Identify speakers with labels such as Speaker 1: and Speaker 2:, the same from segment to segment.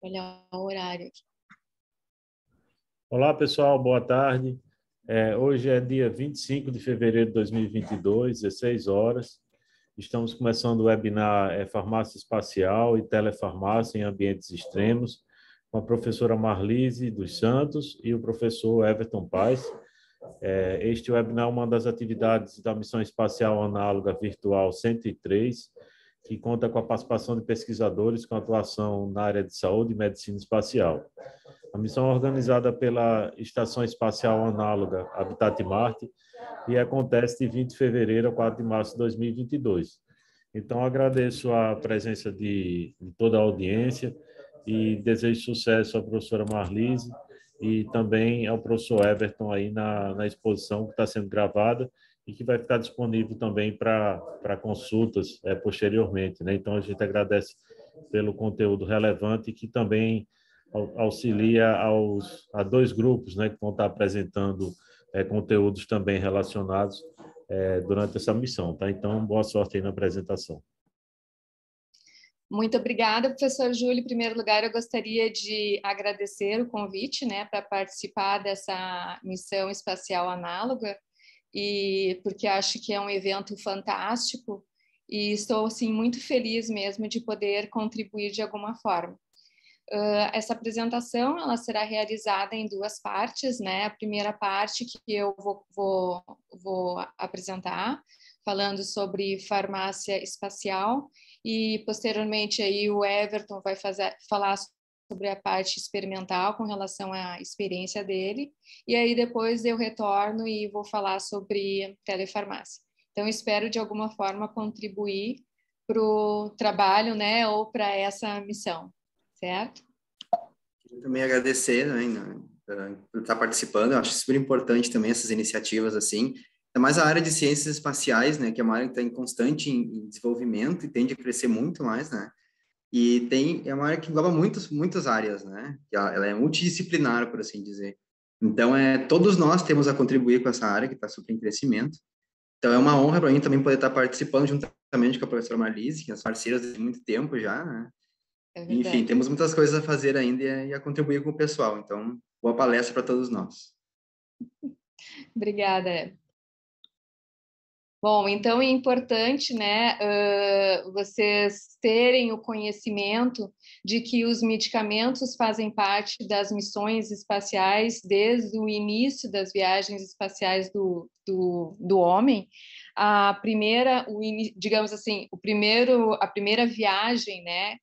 Speaker 1: Olhar o horário aqui.
Speaker 2: Olá, pessoal, boa tarde. Hoje é dia 25 de fevereiro de 2022, 16 horas. Estamos começando o webinar Farmácia Espacial e Telefarmácia em Ambientes Extremos, com a professora Marlise dos Santos e o professor Everton Paes. Este webinar é uma das atividades da Missão Espacial Análoga Virtual 103, que conta com a participação de pesquisadores com atuação na área de saúde e medicina espacial. A missão é organizada pela Estação Espacial Análoga Habitat Marte e acontece de 20 de fevereiro a 4 de março de 2022. Então, agradeço a presença de toda a audiência e desejo sucesso à professora Marlise e também ao professor Everton aí na exposição que está sendo gravada e que vai ficar disponível também para consultas posteriormente, né? Então, a gente agradece pelo conteúdo relevante que também auxilia a dois grupos, né, que vão estar apresentando conteúdos também relacionados durante essa missão, tá? Então, boa sorte aí na apresentação.
Speaker 1: Muito obrigada, professor Júlio. Em primeiro lugar, eu gostaria de agradecer o convite, né, para participar dessa missão espacial análoga, e porque acho que é um evento fantástico e estou, assim, muito feliz mesmo de poder contribuir de alguma forma. Essa apresentação ela será realizada em duas partes, né? A primeira parte que eu vou apresentar, falando sobre farmácia espacial, e posteriormente aí o Everton vai falar sobre a parte experimental com relação à experiência dele, e aí depois eu retorno e vou falar sobre telefarmácia. Então, espero de alguma forma contribuir para o trabalho, né, ou para essa missão. Certo?
Speaker 3: Eu também agradecer, né, por estar participando. Eu acho super importante também essas iniciativas assim. É mais a área de ciências espaciais, né, que é uma área que está em constante em desenvolvimento e tende a crescer muito mais, né? E é uma área que engloba muitas áreas, né? Ela é multidisciplinar, por assim dizer. Então, todos nós temos a contribuir com essa área que está super em crescimento. Então, é uma honra para mim também poder estar participando juntamente com a professora Marlise, que é parceiras de muito tempo já, né? Enfim, temos muitas coisas a fazer ainda e a contribuir com o pessoal. Então, boa palestra para todos nós.
Speaker 1: Obrigada. Bom, então é importante, né, vocês terem o conhecimento de que os medicamentos fazem parte das missões espaciais desde o início das viagens espaciais do homem. A primeira, digamos assim, a primeira viagem, né,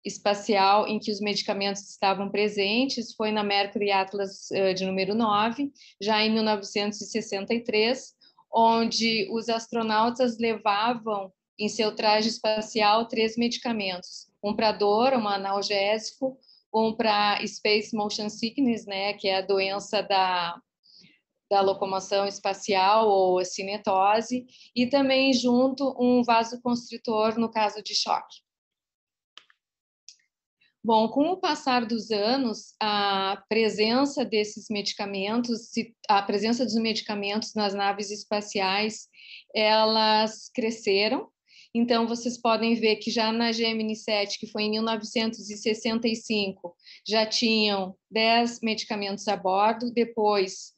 Speaker 1: espacial em que os medicamentos estavam presentes foi na Mercury Atlas de número 9, já em 1963, onde os astronautas levavam em seu traje espacial 3 medicamentos, um para dor, um analgésico, um para Space Motion Sickness, né, que é a doença da locomoção espacial ou cinetose, e também junto um vasoconstritor no caso de choque. Bom, com o passar dos anos, a presença desses medicamentos, a presença dos medicamentos nas naves espaciais, elas cresceram. Então, vocês podem ver que já na Gemini 7, que foi em 1965, já tinham 10 medicamentos a bordo. Depois,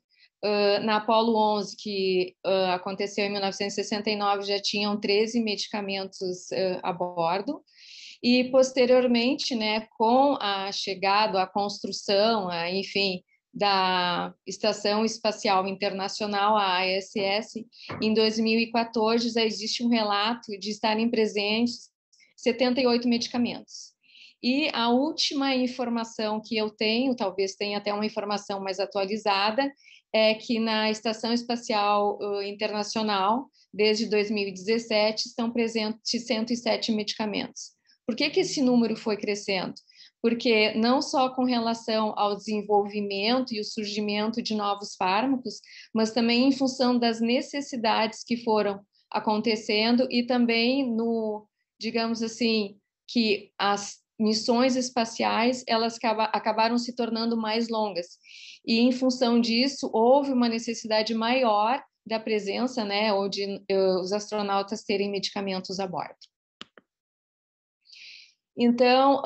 Speaker 1: na Apollo 11, que aconteceu em 1969, já tinham 13 medicamentos a bordo. E, posteriormente, né, com a chegada, a construção, enfim, da Estação Espacial Internacional, a ISS, em 2014 já existe um relato de estarem presentes 78 medicamentos. E a última informação que eu tenho, talvez tenha até uma informação mais atualizada, é que na Estação Espacial Internacional, desde 2017, estão presentes 107 medicamentos. Por que esse número foi crescendo? Porque não só com relação ao desenvolvimento e o surgimento de novos fármacos, mas também em função das necessidades que foram acontecendo e também digamos assim, que as missões espaciais, elas acabaram se tornando mais longas. E em função disso, houve uma necessidade maior da presença, né, ou de os astronautas terem medicamentos a bordo. Então,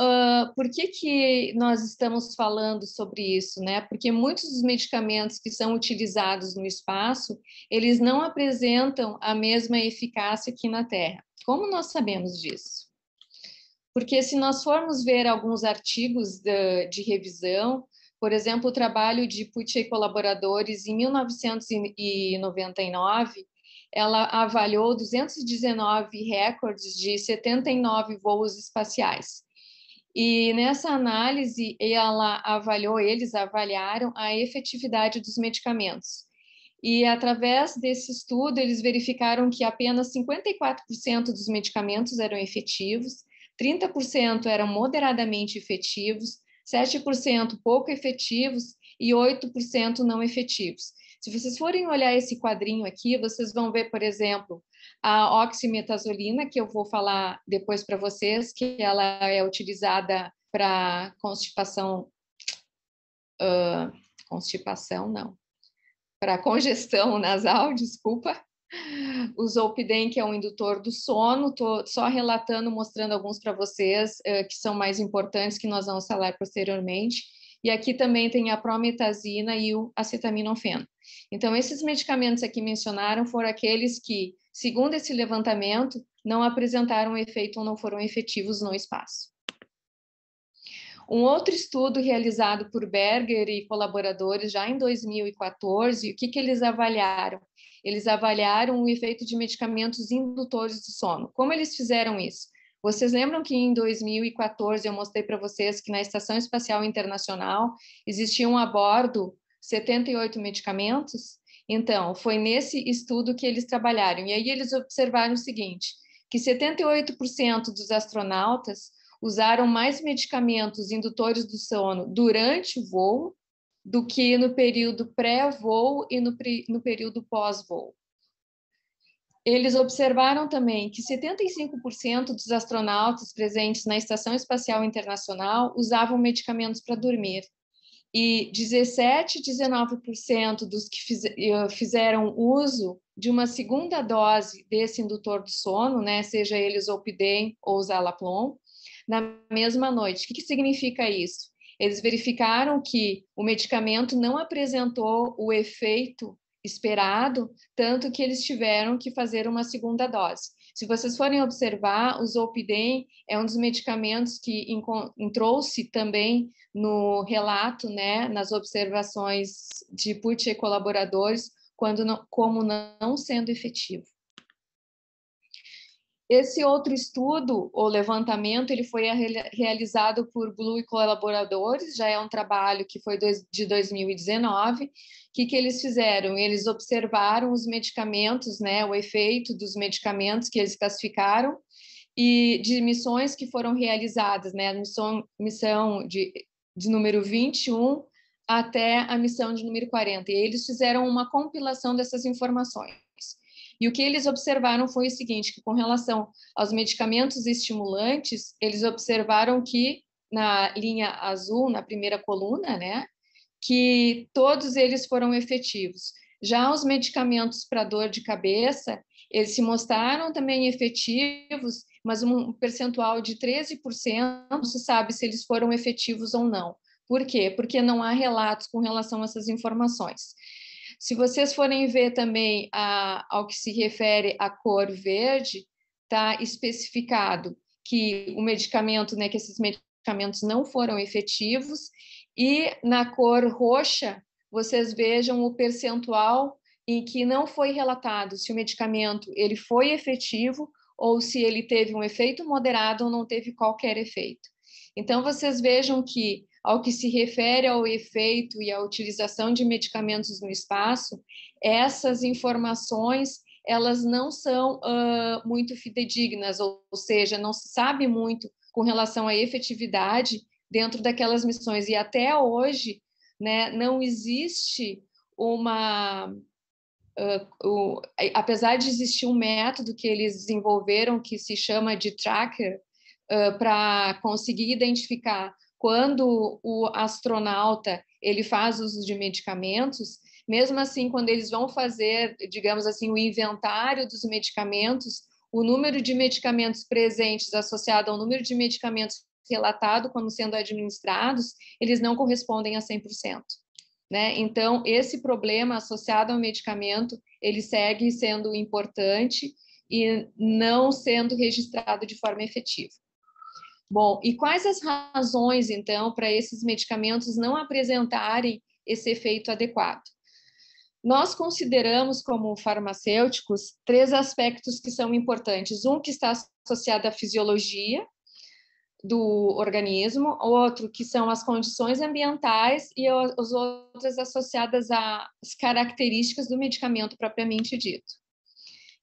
Speaker 1: por que nós estamos falando sobre isso, né? Porque muitos dos medicamentos que são utilizados no espaço, eles não apresentam a mesma eficácia aqui na Terra. Como nós sabemos disso? Porque se nós formos ver alguns artigos de revisão, por exemplo, o trabalho de Pucci e colaboradores em 1999, ela avaliou 219 recordes de 79 voos espaciais. E nessa análise, eles avaliaram a efetividade dos medicamentos. E através desse estudo, eles verificaram que apenas 54% dos medicamentos eram efetivos, 30% eram moderadamente efetivos, 7% pouco efetivos e 8% não efetivos. Se vocês forem olhar esse quadrinho aqui, vocês vão ver, por exemplo, a oximetazolina, que eu vou falar depois para vocês, que ela é utilizada para para congestão nasal, desculpa. O Zolpidem, que é um indutor do sono, estou só relatando, mostrando alguns para vocês que são mais importantes, que nós vamos falar posteriormente. E aqui também tem a prometazina e o acetaminofeno. Então, esses medicamentos aqui mencionados foram aqueles que, segundo esse levantamento, não apresentaram efeito ou não foram efetivos no espaço. Um outro estudo realizado por Berger e colaboradores já em 2014, o que eles avaliaram? Eles avaliaram o efeito de medicamentos indutores do sono. Como eles fizeram isso? Vocês lembram que em 2014 eu mostrei para vocês que na Estação Espacial Internacional existiam a bordo 78 medicamentos? Então, foi nesse estudo que eles trabalharam. E aí eles observaram o seguinte, que 78% dos astronautas usaram mais medicamentos indutores do sono durante o voo do que no período pré-voo e no período pós-voo. Eles observaram também que 75% dos astronautas presentes na Estação Espacial Internacional usavam medicamentos para dormir. E 19% dos que fizeram uso de uma segunda dose desse indutor do sono, né, seja ele Zolpidem ou Zalapron, na mesma noite. O que significa isso? Eles verificaram que o medicamento não apresentou o efeito esperado, tanto que eles tiveram que fazer uma segunda dose. Se vocês forem observar, o Zolpidem é um dos medicamentos que entrou-se também no relato, né, nas observações de Pucci e colaboradores, como não sendo efetivo. Esse outro estudo, ou levantamento, ele foi realizado por Blue e colaboradores, já é um trabalho que foi de 2019. O que eles fizeram? Eles observaram os medicamentos, né, o efeito dos medicamentos que eles classificaram e de missões que foram realizadas, né, a missão de número 21 até a missão de número 40. E eles fizeram uma compilação dessas informações. E o que eles observaram foi o seguinte, que com relação aos medicamentos estimulantes, eles observaram que na linha azul, na primeira coluna, né, que todos eles foram efetivos. Já os medicamentos para dor de cabeça, eles se mostraram também efetivos, mas um percentual de 13% não se sabe se eles foram efetivos ou não. Por quê? Porque não há relatos com relação a essas informações. Se vocês forem ver também ao que se refere à cor verde, está especificado que o medicamento, né, que esses medicamentos não foram efetivos, e na cor roxa, vocês vejam o percentual em que não foi relatado se o medicamento ele foi efetivo ou se ele teve um efeito moderado ou não teve qualquer efeito. Então, vocês vejam que, ao que se refere ao efeito e à utilização de medicamentos no espaço, essas informações, elas não são muito fidedignas, ou seja, não se sabe muito com relação à efetividade dentro daquelas missões. E até hoje, né, não existe uma... apesar de existir um método que eles desenvolveram que se chama de tracker, para conseguir identificar quando o astronauta ele faz uso de medicamentos, mesmo assim, quando eles vão fazer, digamos assim, o inventário dos medicamentos, o número de medicamentos presentes associado ao número de medicamentos relatado como sendo administrados, eles não correspondem a 100%. Né? Então, esse problema associado ao medicamento, ele segue sendo importante e não sendo registrado de forma efetiva. Bom, e quais as razões, então, para esses medicamentos não apresentarem esse efeito adequado? Nós consideramos, como farmacêuticos, 3 aspectos que são importantes. Um que está associado à fisiologia do organismo, outro que são as condições ambientais e as outras associadas às características do medicamento propriamente dito.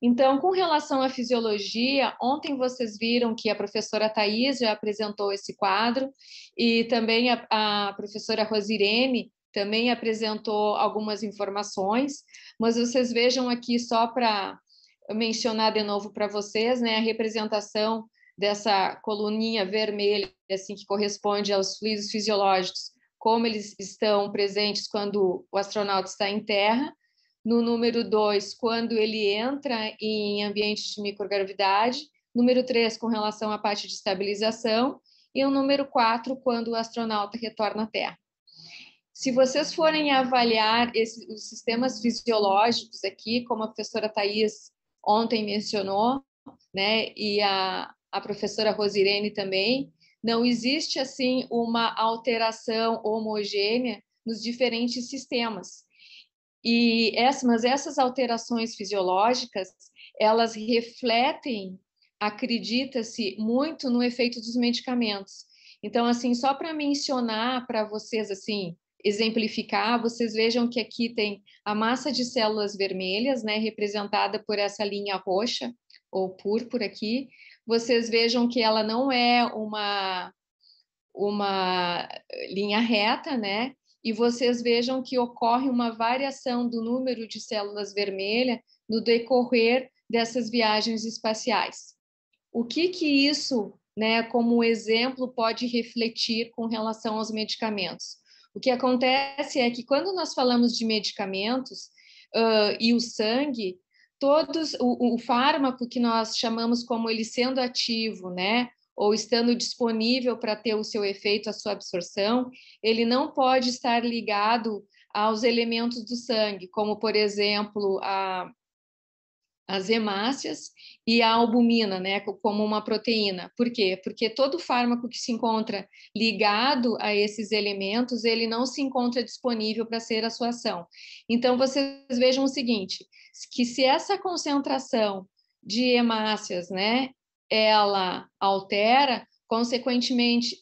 Speaker 1: Então, com relação à fisiologia, ontem vocês viram que a professora Thais já apresentou esse quadro e também a professora Rosirene também apresentou algumas informações, mas vocês vejam aqui, só para mencionar de novo para vocês, né, a representação dessa coluninha vermelha, assim, que corresponde aos fluidos fisiológicos, como eles estão presentes quando o astronauta está em terra. No número 2, quando ele entra em ambientes de microgravidade. Número 3, com relação à parte de estabilização. E o número 4, quando o astronauta retorna à Terra. Se vocês forem avaliar os sistemas fisiológicos aqui, como a professora Thais ontem mencionou, né, e a professora Rosirene também, não existe, assim, uma alteração homogênea nos diferentes sistemas. Mas essas alterações fisiológicas, elas refletem, acredita-se, muito no efeito dos medicamentos. Então, assim, só para mencionar para vocês, assim, exemplificar, vocês vejam que aqui tem a massa de células vermelhas, né, representada por essa linha roxa, ou púrpura aqui. Vocês vejam que ela não é uma linha reta, né? E vocês vejam que ocorre uma variação do número de células vermelhas no decorrer dessas viagens espaciais. O que isso, né, como exemplo, pode refletir com relação aos medicamentos? O que acontece é que quando nós falamos de medicamentos e o sangue, o fármaco que nós chamamos como ele sendo ativo, né, ou estando disponível para ter o seu efeito, a sua absorção, ele não pode estar ligado aos elementos do sangue, como, por exemplo, as hemácias e a albumina, né, como uma proteína. Por quê? Porque todo fármaco que se encontra ligado a esses elementos, ele não se encontra disponível para ser a sua ação. Então, vocês vejam o seguinte, que se essa concentração de hemácias, né, ela altera, consequentemente,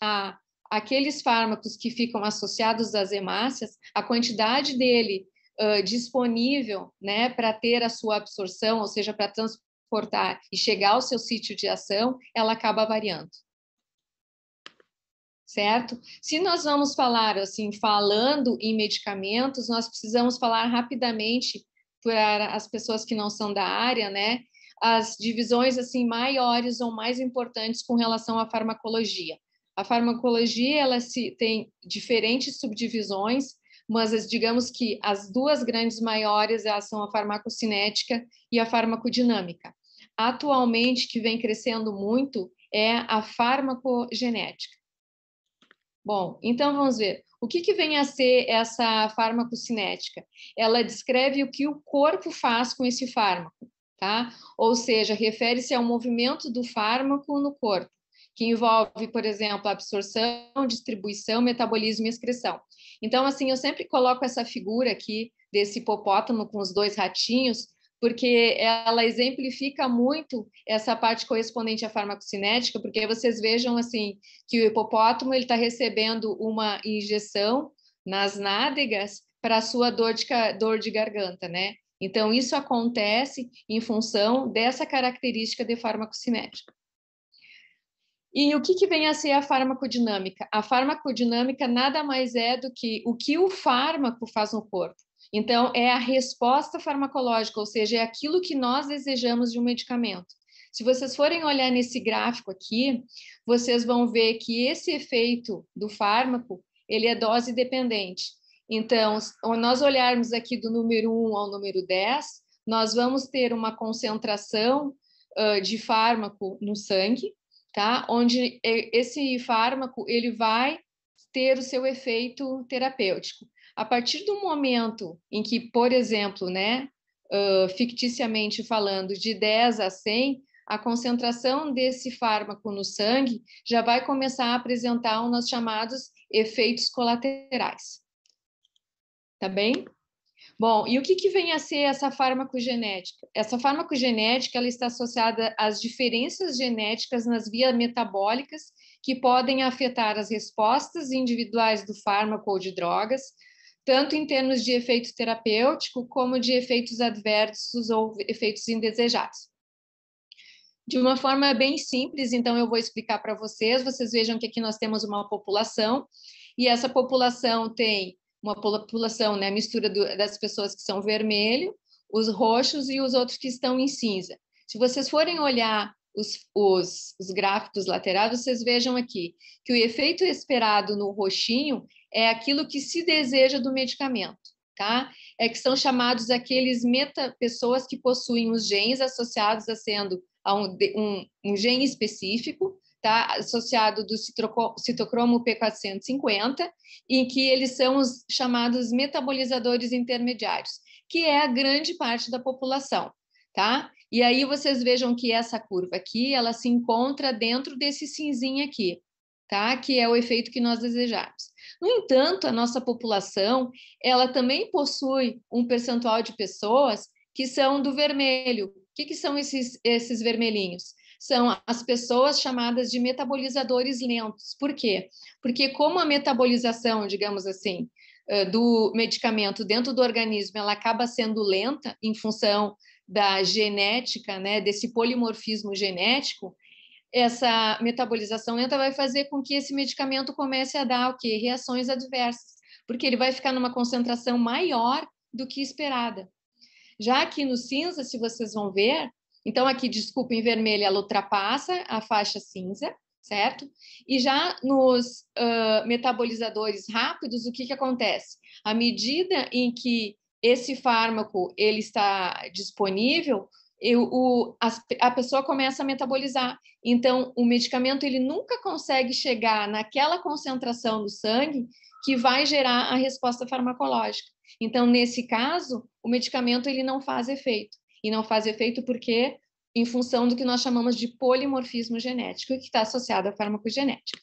Speaker 1: aqueles fármacos que ficam associados às hemácias, a quantidade dele disponível, né, para ter a sua absorção, ou seja, para transportar e chegar ao seu sítio de ação, ela acaba variando. Certo? Se nós vamos falar, assim, falando em medicamentos, nós precisamos falar rapidamente para as pessoas que não são da área, né, as divisões, assim, maiores ou mais importantes com relação à farmacologia. A farmacologia, ela tem diferentes subdivisões, mas digamos que as 2 grandes maiores, elas são a farmacocinética e a farmacodinâmica. Atualmente, que vem crescendo muito, é a farmacogenética. Bom, então vamos ver. O que vem a ser essa farmacocinética? Ela descreve o que o corpo faz com esse fármaco, tá? Ou seja, refere-se ao movimento do fármaco no corpo, que envolve, por exemplo, absorção, distribuição, metabolismo e excreção. Então, assim, eu sempre coloco essa figura aqui desse hipopótamo com os 2 ratinhos, porque ela exemplifica muito essa parte correspondente à farmacocinética, porque vocês vejam, assim, que o hipopótamo está recebendo uma injeção nas nádegas para a sua dor de garganta, né? Então, isso acontece em função dessa característica de farmacocinética. E o que vem a ser a farmacodinâmica? A farmacodinâmica nada mais é do que o fármaco faz no corpo. Então, é a resposta farmacológica, ou seja, é aquilo que nós desejamos de um medicamento. Se vocês forem olhar nesse gráfico aqui, vocês vão ver que esse efeito do fármaco, ele é dose dependente. Então, se nós olharmos aqui do número 1 ao número 10, nós vamos ter uma concentração de fármaco no sangue, tá? Onde esse fármaco ele vai ter o seu efeito terapêutico. A partir do momento em que, por exemplo, né, ficticiamente falando, de 10 a 100, a concentração desse fármaco no sangue já vai começar a apresentar os chamados efeitos colaterais. Tá bem? Bom, e o que vem a ser essa farmacogenética? Essa farmacogenética ela está associada às diferenças genéticas nas vias metabólicas que podem afetar as respostas individuais do fármaco ou de drogas, tanto em termos de efeito terapêutico como de efeitos adversos ou efeitos indesejados. De uma forma bem simples, então eu vou explicar para vocês. Vocês vejam que aqui nós temos uma população, e essa população tem uma população, né, mistura das pessoas que são vermelho, os roxos e os outros que estão em cinza. Se vocês forem olhar os gráficos laterais, vocês vejam aqui que o efeito esperado no roxinho é aquilo que se deseja do medicamento, tá? É que são chamados aqueles pessoas que possuem os genes associados a sendo a um gene específico, tá? Associado do citocromo P450, em que eles são os chamados metabolizadores intermediários, que é a grande parte da população, tá? E aí vocês vejam que essa curva aqui, ela se encontra dentro desse cinzinho aqui, tá? Que é o efeito que nós desejamos. No entanto, a nossa população, ela também possui um percentual de pessoas que são do vermelho. O que são esses vermelhinhos? São as pessoas chamadas de metabolizadores lentos. Por quê? Porque como a metabolização, digamos assim, do medicamento dentro do organismo, ela acaba sendo lenta em função da genética, né, desse polimorfismo genético, essa metabolização lenta vai fazer com que esse medicamento comece a dar o quê? Reações adversas, porque ele vai ficar numa concentração maior do que esperada. Já aqui no cinza, se vocês vão ver, então aqui, desculpa, em vermelho, ela ultrapassa a faixa cinza, certo? E já nos metabolizadores rápidos, o que acontece? À medida em que esse fármaco ele está disponível, a pessoa começa a metabolizar. Então, o medicamento ele nunca consegue chegar naquela concentração no sangue que vai gerar a resposta farmacológica. Então, nesse caso, o medicamento ele não faz efeito. E não faz efeito porque em função do que nós chamamos de polimorfismo genético, que está associado à farmacogenética.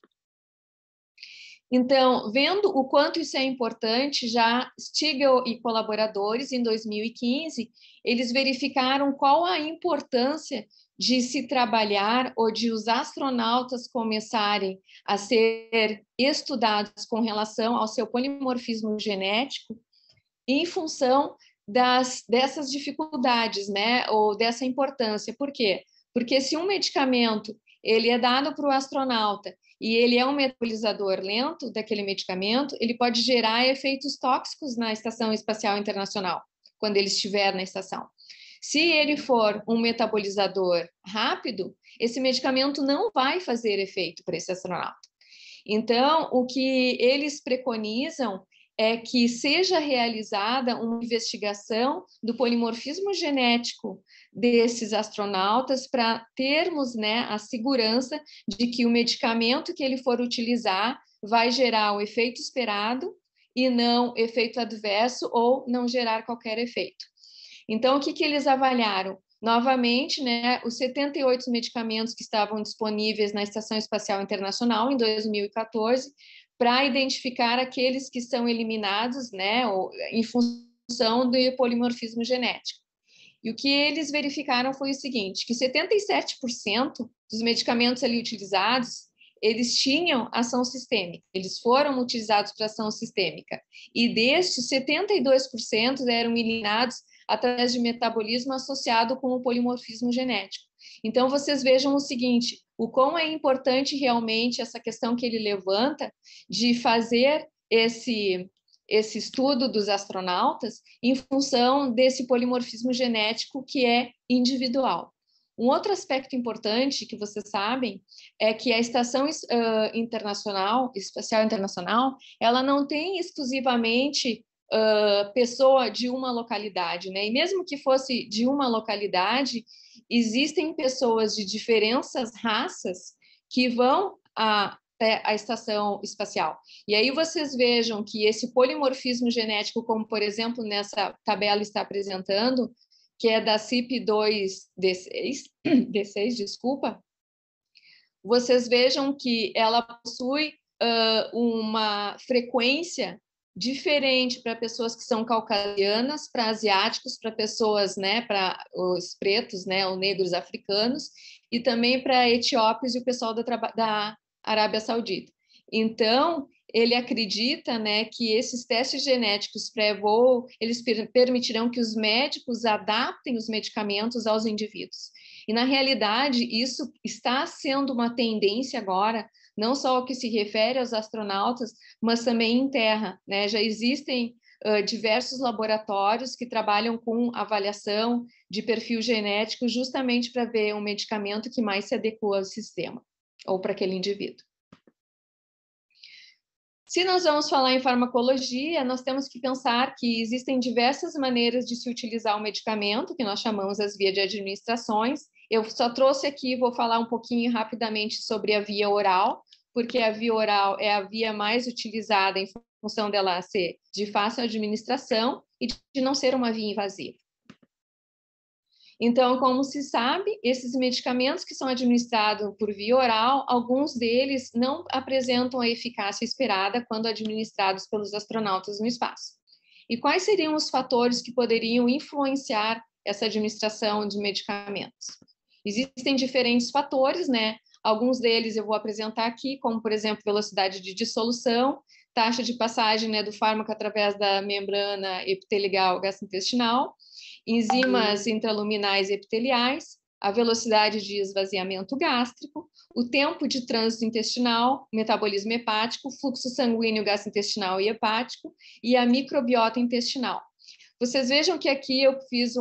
Speaker 1: Então, vendo o quanto isso é importante, já Stigl e colaboradores, em 2015, eles verificaram qual a importância de se trabalhar ou de os astronautas começarem a ser estudados com relação ao seu polimorfismo genético em função dessas dificuldades, né, ou dessa importância. Por quê? Porque se um medicamento ele é dado para o astronauta e ele é um metabolizador lento daquele medicamento, ele pode gerar efeitos tóxicos na Estação Espacial Internacional, quando ele estiver na estação. Se ele for um metabolizador rápido, esse medicamento não vai fazer efeito para esse astronauta. Então, o que eles preconizam é que seja realizada uma investigação do polimorfismo genético desses astronautas para termos, né, a segurança de que o medicamento que ele for utilizar vai gerar o efeito esperado e não efeito adverso ou não gerar qualquer efeito. Então, o que eles avaliaram? Novamente, né, os 78 medicamentos que estavam disponíveis na Estação Espacial Internacional em 2014, para identificar aqueles que são eliminados, né, em função do polimorfismo genético. E o que eles verificaram foi o seguinte, que 77% dos medicamentos ali utilizados, eles tinham ação sistêmica, eles foram utilizados para ação sistêmica, e destes, 72% eram eliminados através de metabolismo associado com o polimorfismo genético. Então, vocês vejam o seguinte, o quão é importante realmente essa questão que ele levanta de fazer esse estudo dos astronautas em função desse polimorfismo genético que é individual. Um outro aspecto importante que vocês sabem é que a Estação Espacial Internacional, ela não tem exclusivamente pessoa de uma localidade, né? E mesmo que fosse de uma localidade, existem pessoas de diferentes raças que vão até a estação espacial. E aí vocês vejam que esse polimorfismo genético, como por exemplo nessa tabela está apresentando, que é da CYP2D6, desculpa, vocês vejam que ela possui uma frequência diferente para pessoas que são caucasianas, para asiáticos, para pessoas, né, para os pretos, né, ou negros africanos, e também para etíopes e o pessoal da Arábia Saudita. Então, ele acredita, né, que esses testes genéticos pré-voo, eles permitirão que os médicos adaptem os medicamentos aos indivíduos. E, na realidade, isso está sendo uma tendência agora, não só ao que se refere aos astronautas, mas também em terra, né? Já existem diversos laboratórios que trabalham com avaliação de perfil genético justamente para ver um medicamento que mais se adequa ao sistema ou para aquele indivíduo. Se nós vamos falar em farmacologia, nós temos que pensar que existem diversas maneiras de se utilizar o medicamento, que nós chamamos as vias de administrações. Eu só trouxe aqui, vou falar um pouquinho rapidamente sobre a via oral, porque a via oral é a via mais utilizada em função dela ser de fácil administração e de não ser uma via invasiva. Então, como se sabe, esses medicamentos que são administrados por via oral, alguns deles não apresentam a eficácia esperada quando administrados pelos astronautas no espaço. E quais seriam os fatores que poderiam influenciar essa administração de medicamentos? Existem diferentes fatores, né? Alguns deles eu vou apresentar aqui, como, por exemplo, velocidade de dissolução, taxa de passagem, né, do fármaco através da membrana epitelial gastrointestinal, enzimas intraluminais epiteliais, a velocidade de esvaziamento gástrico, o tempo de trânsito intestinal, metabolismo hepático, fluxo sanguíneo gastrointestinal e hepático e a microbiota intestinal. Vocês vejam que aqui eu fiz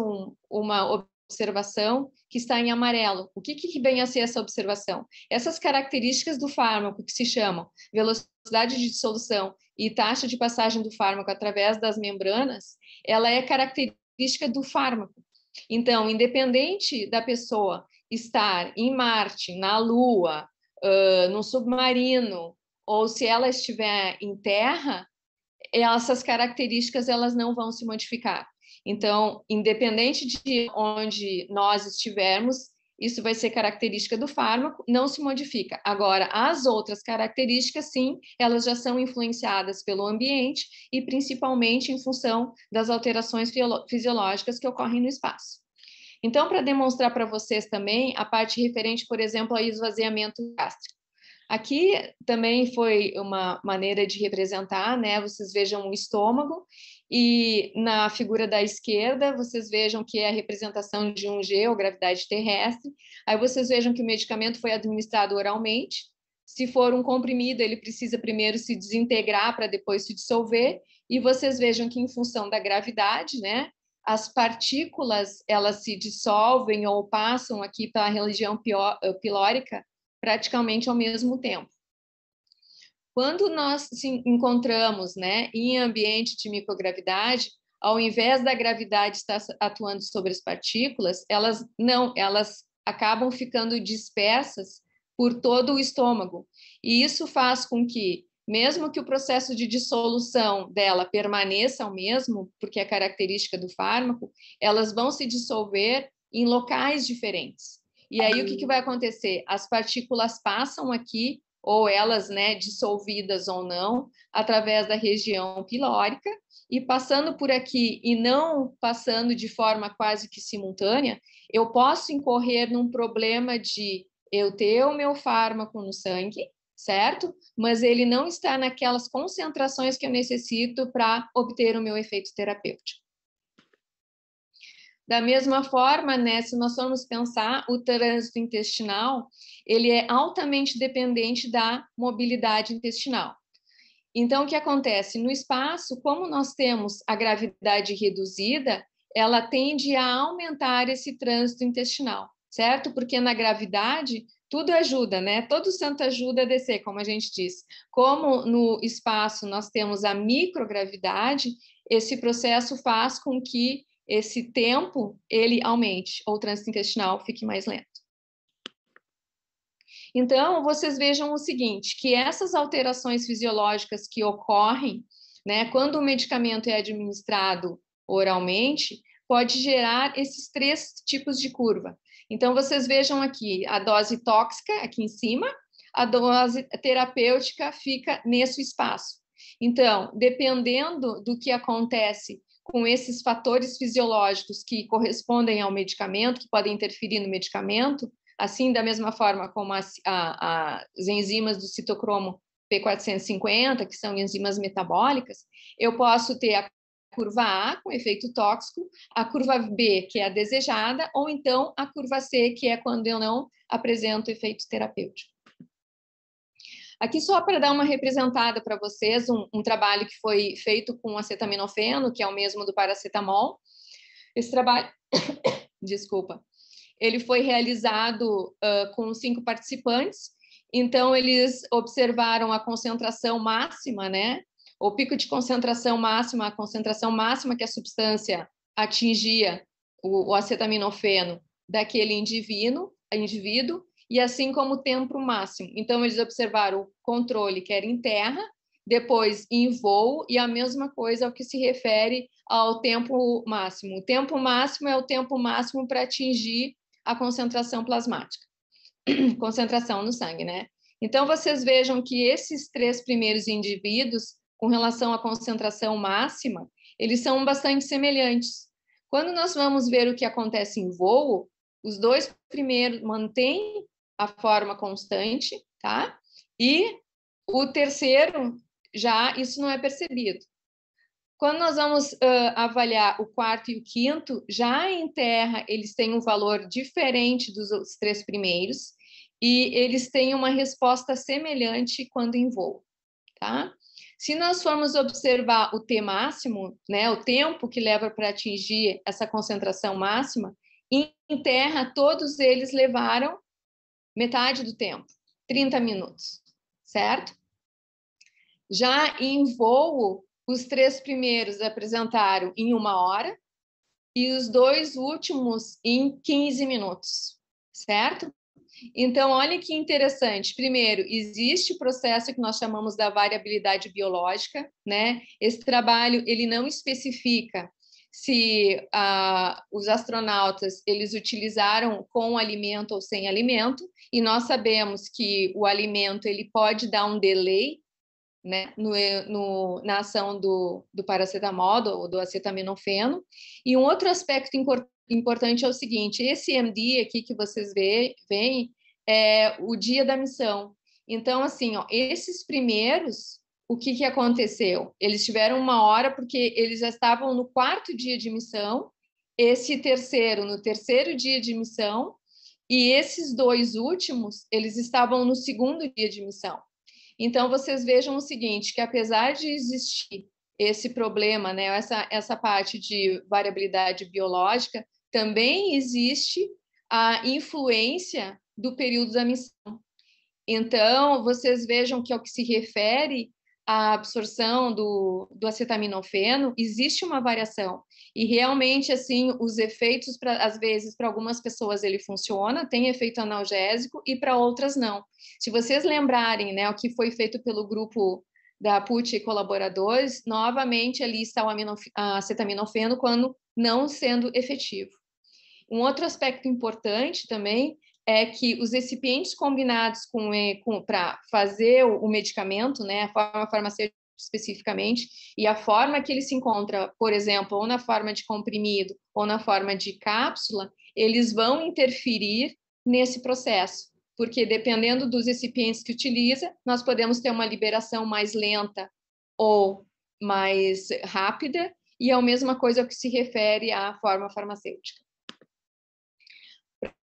Speaker 1: uma observação que está em amarelo. O que vem a ser essa observação? Essas características do fármaco, que se chamam velocidade de dissolução e taxa de passagem do fármaco através das membranas, ela é característica do fármaco. Então, independente da pessoa estar em Marte, na Lua, no submarino, ou se ela estiver em terra, essas características elas não vão se modificar. Então, independente de onde nós estivermos, isso vai ser característica do fármaco, não se modifica. Agora, as outras características, sim, elas já são influenciadas pelo ambiente e principalmente em função das alterações fisiológicas que ocorrem no espaço. Então, para demonstrar para vocês também a parte referente, por exemplo, ao esvaziamento gástrico. Aqui também foi uma maneira de representar, né? Vocês vejam o estômago e na figura da esquerda vocês vejam que é a representação de um G, ou gravidade terrestre. Aí vocês vejam que o medicamento foi administrado oralmente. Se for um comprimido, ele precisa primeiro se desintegrar para depois se dissolver. E vocês vejam que em função da gravidade, né? As partículas, elas se dissolvem ou passam aqui pela região pilórica praticamente ao mesmo tempo. Quando nós se encontramos, né, em ambiente de microgravidade, ao invés da gravidade estar atuando sobre as partículas, elas acabam ficando dispersas por todo o estômago. E isso faz com que, mesmo que o processo de dissolução dela permaneça o mesmo, porque é característica do fármaco, elas vão se dissolver em locais diferentes. E aí, o que vai acontecer? As partículas passam aqui, ou elas, né, dissolvidas ou não, através da região pilórica, e passando por aqui e não passando de forma quase que simultânea, eu posso incorrer num problema de eu ter o meu fármaco no sangue, certo? Mas ele não está naquelas concentrações que eu necessito para obter o meu efeito terapêutico. Da mesma forma, né, se nós formos pensar, o trânsito intestinal, ele é altamente dependente da mobilidade intestinal. Então, o que acontece? No espaço, como nós temos a gravidade reduzida, ela tende a aumentar esse trânsito intestinal, certo? Porque na gravidade, tudo ajuda, né? Todo santo ajuda a descer, como a gente diz. Como no espaço nós temos a microgravidade, esse processo faz com que esse tempo ele aumente, ou o trânsito intestinal fique mais lento. Então, vocês vejam o seguinte, que essas alterações fisiológicas que ocorrem, né, quando o medicamento é administrado oralmente, pode gerar esses 3 tipos de curva. Então, vocês vejam aqui a dose tóxica, aqui em cima, a dose terapêutica fica nesse espaço. Então, dependendo do que acontece com esses fatores fisiológicos que correspondem ao medicamento, que podem interferir no medicamento, assim, da mesma forma como as enzimas do citocromo P450, que são enzimas metabólicas, eu posso ter a curva A, com efeito tóxico, a curva B, que é a desejada, ou então a curva C, que é quando eu não apresento efeito terapêutico. Aqui só para dar uma representada para vocês, um trabalho que foi feito com acetaminofeno, que é o mesmo do paracetamol. Esse trabalho, desculpa, ele foi realizado com 5 participantes, então eles observaram a concentração máxima, né? O pico de concentração máxima, a concentração máxima que a substância atingia, o acetaminofeno, daquele indivíduo, e assim como o tempo máximo. Então, eles observaram o controle, que era em terra, depois em voo, e a mesma coisa ao que se refere ao tempo máximo. O tempo máximo é o tempo máximo para atingir a concentração plasmática, concentração no sangue, né? Então, vocês vejam que esses 3 primeiros indivíduos, com relação à concentração máxima, eles são bastante semelhantes. Quando nós vamos ver o que acontece em voo, os 2 primeiros mantêm a forma constante, tá? E o terceiro, já isso não é percebido. Quando nós vamos avaliar o 4º e o 5º, já em terra eles têm um valor diferente dos 3 primeiros e eles têm uma resposta semelhante quando em voo, tá? Se nós formos observar o T máximo, né, o tempo que leva para atingir essa concentração máxima, em terra todos eles levaram metade do tempo, 30 minutos, certo? Já em voo, os 3 primeiros apresentaram em 1 hora e os 2 últimos em 15 minutos, certo? Então, olha que interessante. Primeiro, existe o processo que nós chamamos da variabilidade biológica, né? Esse trabalho, ele não especifica se os astronautas, eles utilizaram com alimento ou sem alimento, e nós sabemos que o alimento, ele pode dar um delay, né, na ação do paracetamol, do acetaminofeno. E um outro aspecto importante é o seguinte, esse MD aqui que vocês veem é o dia da missão. Então, assim, ó, esses primeiros, o que aconteceu? Eles tiveram 1 hora porque eles já estavam no 4º dia de missão, esse terceiro no 3º dia de missão, e esses 2 últimos, eles estavam no 2º dia de missão. Então, vocês vejam o seguinte, que apesar de existir esse problema, né, essa parte de variabilidade biológica, também existe a influência do período da missão. Então, vocês vejam que ao que se refere à absorção do acetaminofeno, existe uma variação. E realmente, assim, os efeitos, às vezes, para algumas pessoas ele funciona, tem efeito analgésico, e para outras não. Se vocês lembrarem, né, o que foi feito pelo grupo da PUT e colaboradores, novamente ali está o acetaminofeno quando não sendo efetivo. Um outro aspecto importante também é que os recipientes combinados para fazer o medicamento, né, a forma farmacêutica especificamente, e a forma que ele se encontra, por exemplo, ou na forma de comprimido ou na forma de cápsula, eles vão interferir nesse processo, porque dependendo dos recipientes que utiliza, nós podemos ter uma liberação mais lenta ou mais rápida, e é a mesma coisa que se refere à forma farmacêutica.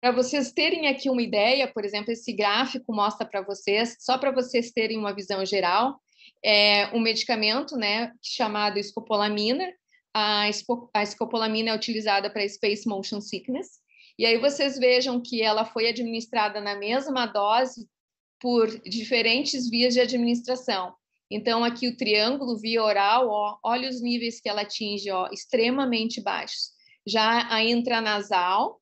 Speaker 1: Para vocês terem aqui uma ideia, por exemplo, esse gráfico mostra para vocês, só para vocês terem uma visão geral, um medicamento, né, chamado escopolamina. A escopolamina é utilizada para Space Motion Sickness, E aí vocês vejam que ela foi administrada na mesma dose por diferentes vias de administração. Então, aqui o triângulo via oral, ó, olha os níveis que ela atinge, ó, extremamente baixos. Já a intranasal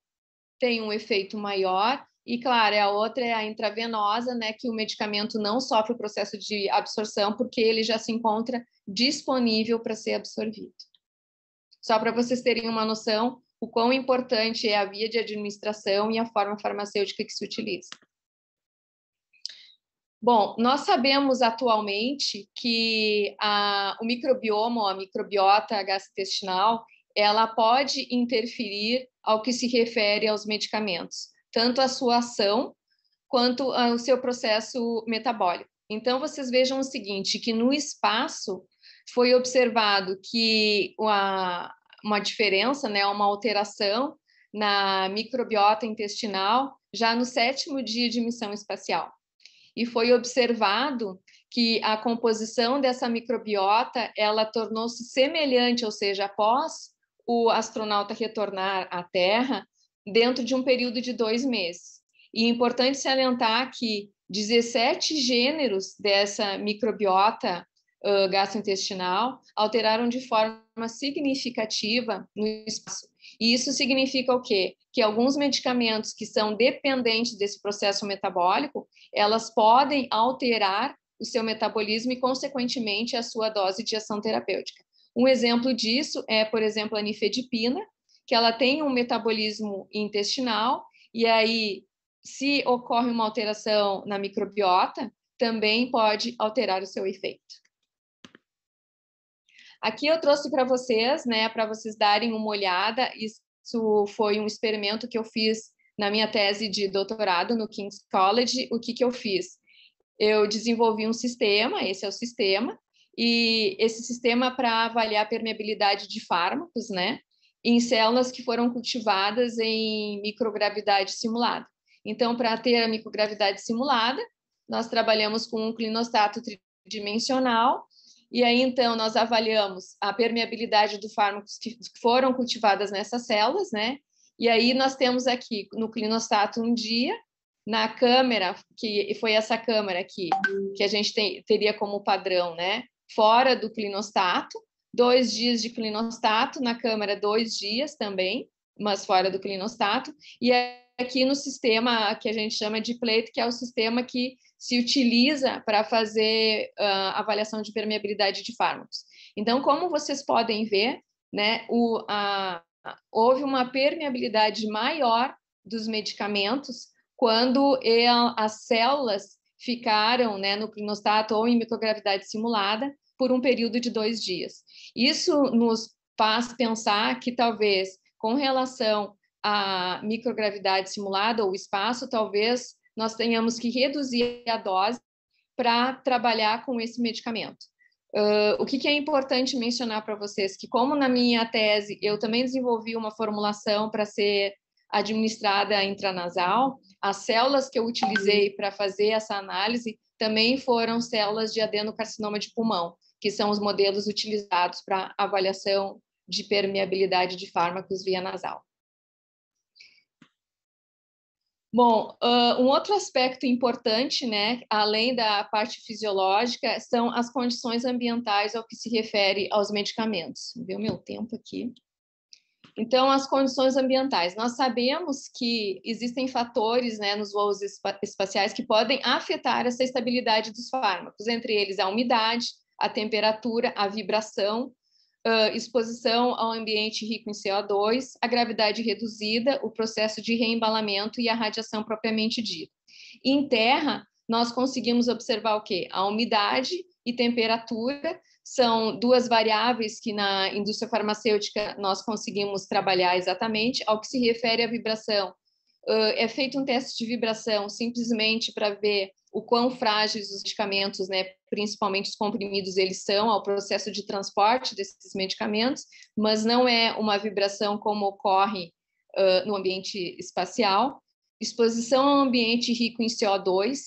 Speaker 1: tem um efeito maior, e, claro, a outra é a intravenosa, né, que o medicamento não sofre o processo de absorção, porque ele já se encontra disponível para ser absorvido. Só para vocês terem uma noção, o quão importante é a via de administração e a forma farmacêutica que se utiliza. Bom, nós sabemos atualmente que o microbioma, ou a microbiota gastrointestinal, ela pode interferir ao que se refere aos medicamentos, tanto a sua ação quanto o seu processo metabólico. Então, vocês vejam o seguinte, que no espaço foi observado que uma diferença, né, uma alteração na microbiota intestinal já no 7º dia de missão espacial. E foi observado que a composição dessa microbiota, ela tornou-se semelhante, ou seja, após o astronauta retornar à Terra, dentro de um período de 2 meses. E é importante salientar que 17 gêneros dessa microbiota gastrointestinal alteraram de forma significativa no espaço. E isso significa o quê? Que alguns medicamentos que são dependentes desse processo metabólico, elas podem alterar o seu metabolismo e, consequentemente, a sua dose de ação terapêutica. Um exemplo disso é, por exemplo, a nifedipina, que ela tem um metabolismo intestinal, e aí, se ocorre uma alteração na microbiota, também pode alterar o seu efeito. Aqui eu trouxe para vocês, né, para vocês darem uma olhada. Isso foi um experimento que eu fiz na minha tese de doutorado no King's College. O que eu fiz? Eu desenvolvi um sistema, esse é o sistema, e esse sistema para avaliar a permeabilidade de fármacos, né, em células que foram cultivadas em microgravidade simulada. Então, para ter a microgravidade simulada, nós trabalhamos com um clinostato tridimensional. E aí, então, nós avaliamos a permeabilidade dos fármacos que foram cultivadas nessas células, né? E aí nós temos aqui no clinostato 1 dia, na câmera, que foi essa câmera aqui, que a gente teria como padrão, né? Fora do clinostato, 2 dias de clinostato, na câmera 2 dias também, mas fora do clinostato. E aqui no sistema que a gente chama de plate, que é o sistema que se utiliza para fazer avaliação de permeabilidade de fármacos. Então, como vocês podem ver, né, houve uma permeabilidade maior dos medicamentos quando as células ficaram, né, no clinostato ou em microgravidade simulada por um período de 2 dias. Isso nos faz pensar que talvez, com relação à microgravidade simulada ou espaço, talvez nós tenhamos que reduzir a dose para trabalhar com esse medicamento. O que é importante mencionar para vocês? Que como na minha tese eu também desenvolvi uma formulação para ser administrada intranasal, as células que eu utilizei para fazer essa análise também foram células de adenocarcinoma de pulmão, que são os modelos utilizados para avaliação de permeabilidade de fármacos via nasal. Bom, um outro aspecto importante, né, além da parte fisiológica, são as condições ambientais ao que se refere aos medicamentos. Vou ver o meu tempo aqui. Então, as condições ambientais. Nós sabemos que existem fatores, né, nos voos espaciais que podem afetar essa estabilidade dos fármacos, entre eles a umidade, a temperatura, a vibração, exposição ao ambiente rico em CO2, a gravidade reduzida, o processo de reembalamento e a radiação propriamente dita. Em terra, nós conseguimos observar o quê? A umidade e temperatura são 2 variáveis que na indústria farmacêutica nós conseguimos trabalhar exatamente. Ao que se refere à vibração, é feito um teste de vibração simplesmente para ver o quão frágeis os medicamentos, né, principalmente os comprimidos, eles são ao processo de transporte desses medicamentos, mas não é uma vibração como ocorre no ambiente espacial. Exposição ao ambiente rico em CO2,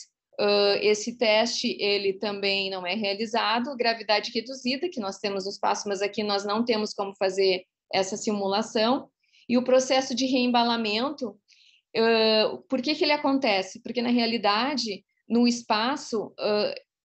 Speaker 1: esse teste ele também não é realizado. Gravidade reduzida, que nós temos no espaço, mas aqui nós não temos como fazer essa simulação. E o processo de reembalamento, por que ele acontece? Porque, na realidade, no espaço,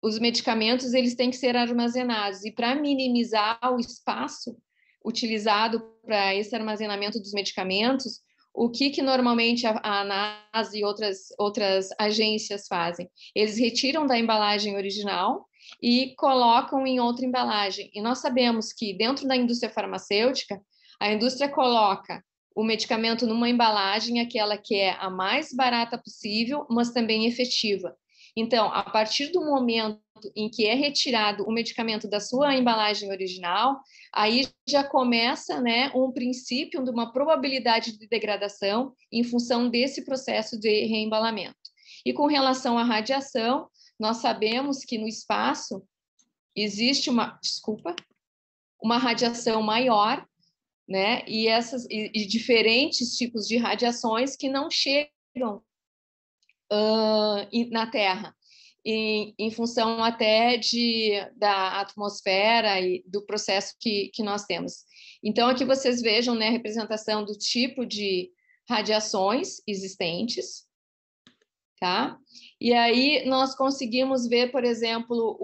Speaker 1: os medicamentos eles têm que ser armazenados, e para minimizar o espaço utilizado para esse armazenamento dos medicamentos, o que normalmente a ANAS e outras agências fazem? Eles retiram da embalagem original e colocam em outra embalagem. E nós sabemos que dentro da indústria farmacêutica, a indústria coloca o medicamento numa embalagem, aquela que é a mais barata possível, mas também efetiva. Então, a partir do momento em que é retirado o medicamento da sua embalagem original, aí já começa, né, um princípio de uma probabilidade de degradação em função desse processo de reembalamento. E com relação à radiação, nós sabemos que no espaço existe uma radiação maior, né, e diferentes tipos de radiações que não chegam na Terra, em função até da atmosfera e do processo que nós temos. Então, aqui vocês vejam, né, a representação do tipo de radiações existentes, tá? E aí nós conseguimos ver, por exemplo,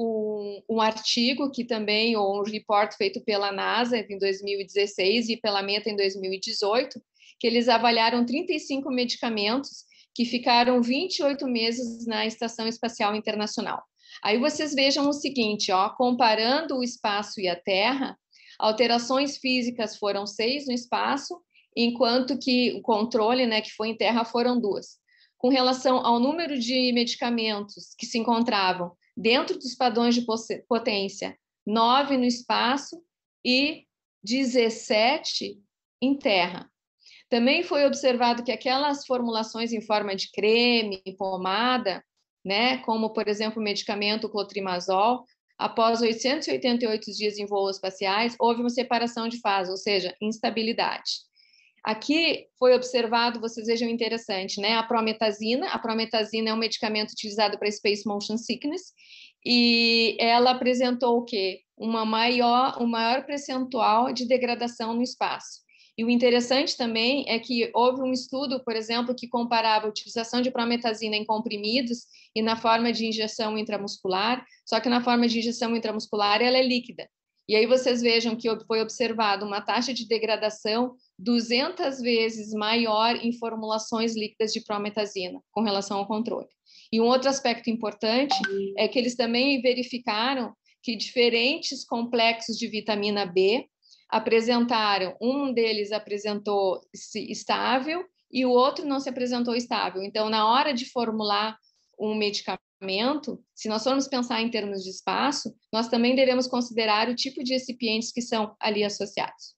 Speaker 1: um artigo que também, ou um report feito pela NASA em 2016 e pela Meta em 2018, que eles avaliaram 35 medicamentos que ficaram 28 meses na Estação Espacial Internacional. Aí vocês vejam o seguinte, ó, comparando o espaço e a Terra, alterações físicas foram 6 no espaço, enquanto que o controle, né, que foi em Terra, foram 2. Com relação ao número de medicamentos que se encontravam dentro dos padrões de potência, 9 no espaço e 17 em Terra. Também foi observado que aquelas formulações em forma de creme, pomada, né, como, por exemplo, o medicamento clotrimazol, após 888 dias em voos espaciais, houve uma separação de fase, ou seja, instabilidade. Aqui foi observado, vocês vejam interessante, né, a prometazina. A prometazina é um medicamento utilizado para Space Motion Sickness, e ela apresentou o quê? Um maior percentual de degradação no espaço. E o interessante também é que houve um estudo, por exemplo, que comparava a utilização de prometazina em comprimidos e na forma de injeção intramuscular, só que na forma de injeção intramuscular ela é líquida. E aí vocês vejam que foi observado uma taxa de degradação 200 vezes maior em formulações líquidas de prometazina com relação ao controle. E um outro aspecto importante é que eles também verificaram que diferentes complexos de vitamina B apresentaram, um deles apresentou-se estável e o outro não se apresentou estável. Então, na hora de formular um medicamento, se nós formos pensar em termos de espaço, nós também devemos considerar o tipo de recipientes que são ali associados.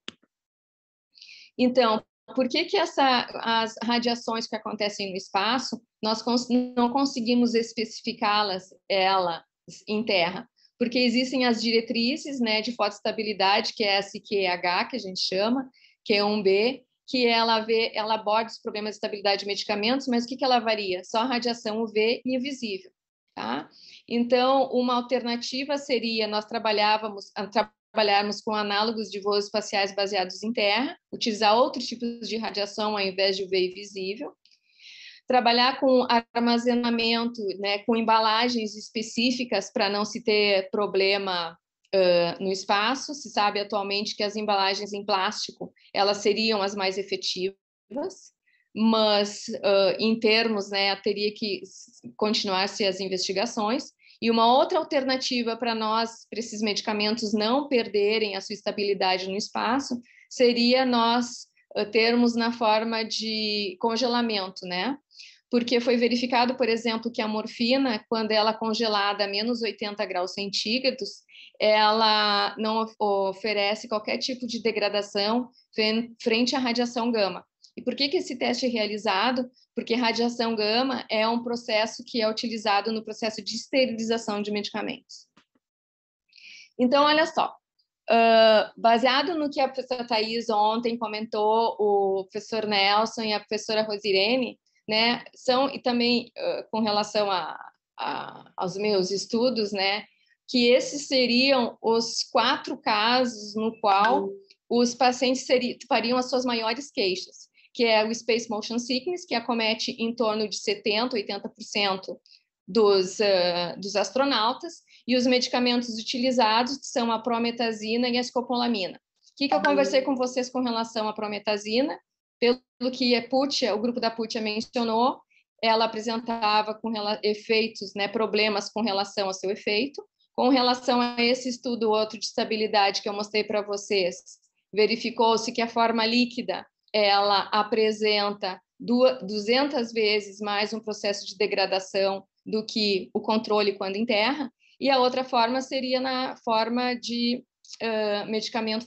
Speaker 1: Então, por que as radiações que acontecem no espaço, nós não conseguimos especificá-las em Terra? Porque existem as diretrizes, né, de fotoestabilidade, que é a SQH, que a gente chama, Q1B, que ela aborda os problemas de estabilidade de medicamentos, mas o que ela varia? Só a radiação UV e invisível, tá? Então, uma alternativa seria nós trabalharmos com análogos de voos espaciais baseados em Terra, utilizar outros tipos de radiação ao invés de UV invisível, trabalhar com armazenamento, né, com embalagens específicas para não se ter problema no espaço. Se sabe atualmente que as embalagens em plástico elas seriam as mais efetivas, mas em termos, né, teria que continuar-se as investigações. E uma outra alternativa para esses medicamentos não perderem a sua estabilidade no espaço, seria nós termos na forma de congelamento, né? Porque foi verificado, por exemplo, que a morfina, quando ela é congelada a menos 80 graus centígrados, ela não oferece qualquer tipo de degradação frente à radiação gama. E por que esse teste é realizado? Porque radiação gama é um processo que é utilizado no processo de esterilização de medicamentos. Então, olha só, baseado no que a professora Thais ontem comentou, o professor Nelson e a professora Rosirene, né, e também com relação aos meus estudos, né, que esses seriam os 4 casos no qual os pacientes fariam as suas maiores queixas, que é o Space Motion Sickness, que acomete em torno de 70%, 80% dos astronautas, e os medicamentos utilizados são a prometazina e a escopolamina. O que eu conversei com vocês com relação à prometazina? Pelo que o grupo da Puccia mencionou, ela apresentava efeitos, né, problemas com relação ao seu efeito. Com relação a esse estudo outro de estabilidade que eu mostrei para vocês, verificou-se que a forma líquida ela apresenta 200 vezes mais um processo de degradação do que o controle quando em terra, e a outra forma seria na forma de medicamento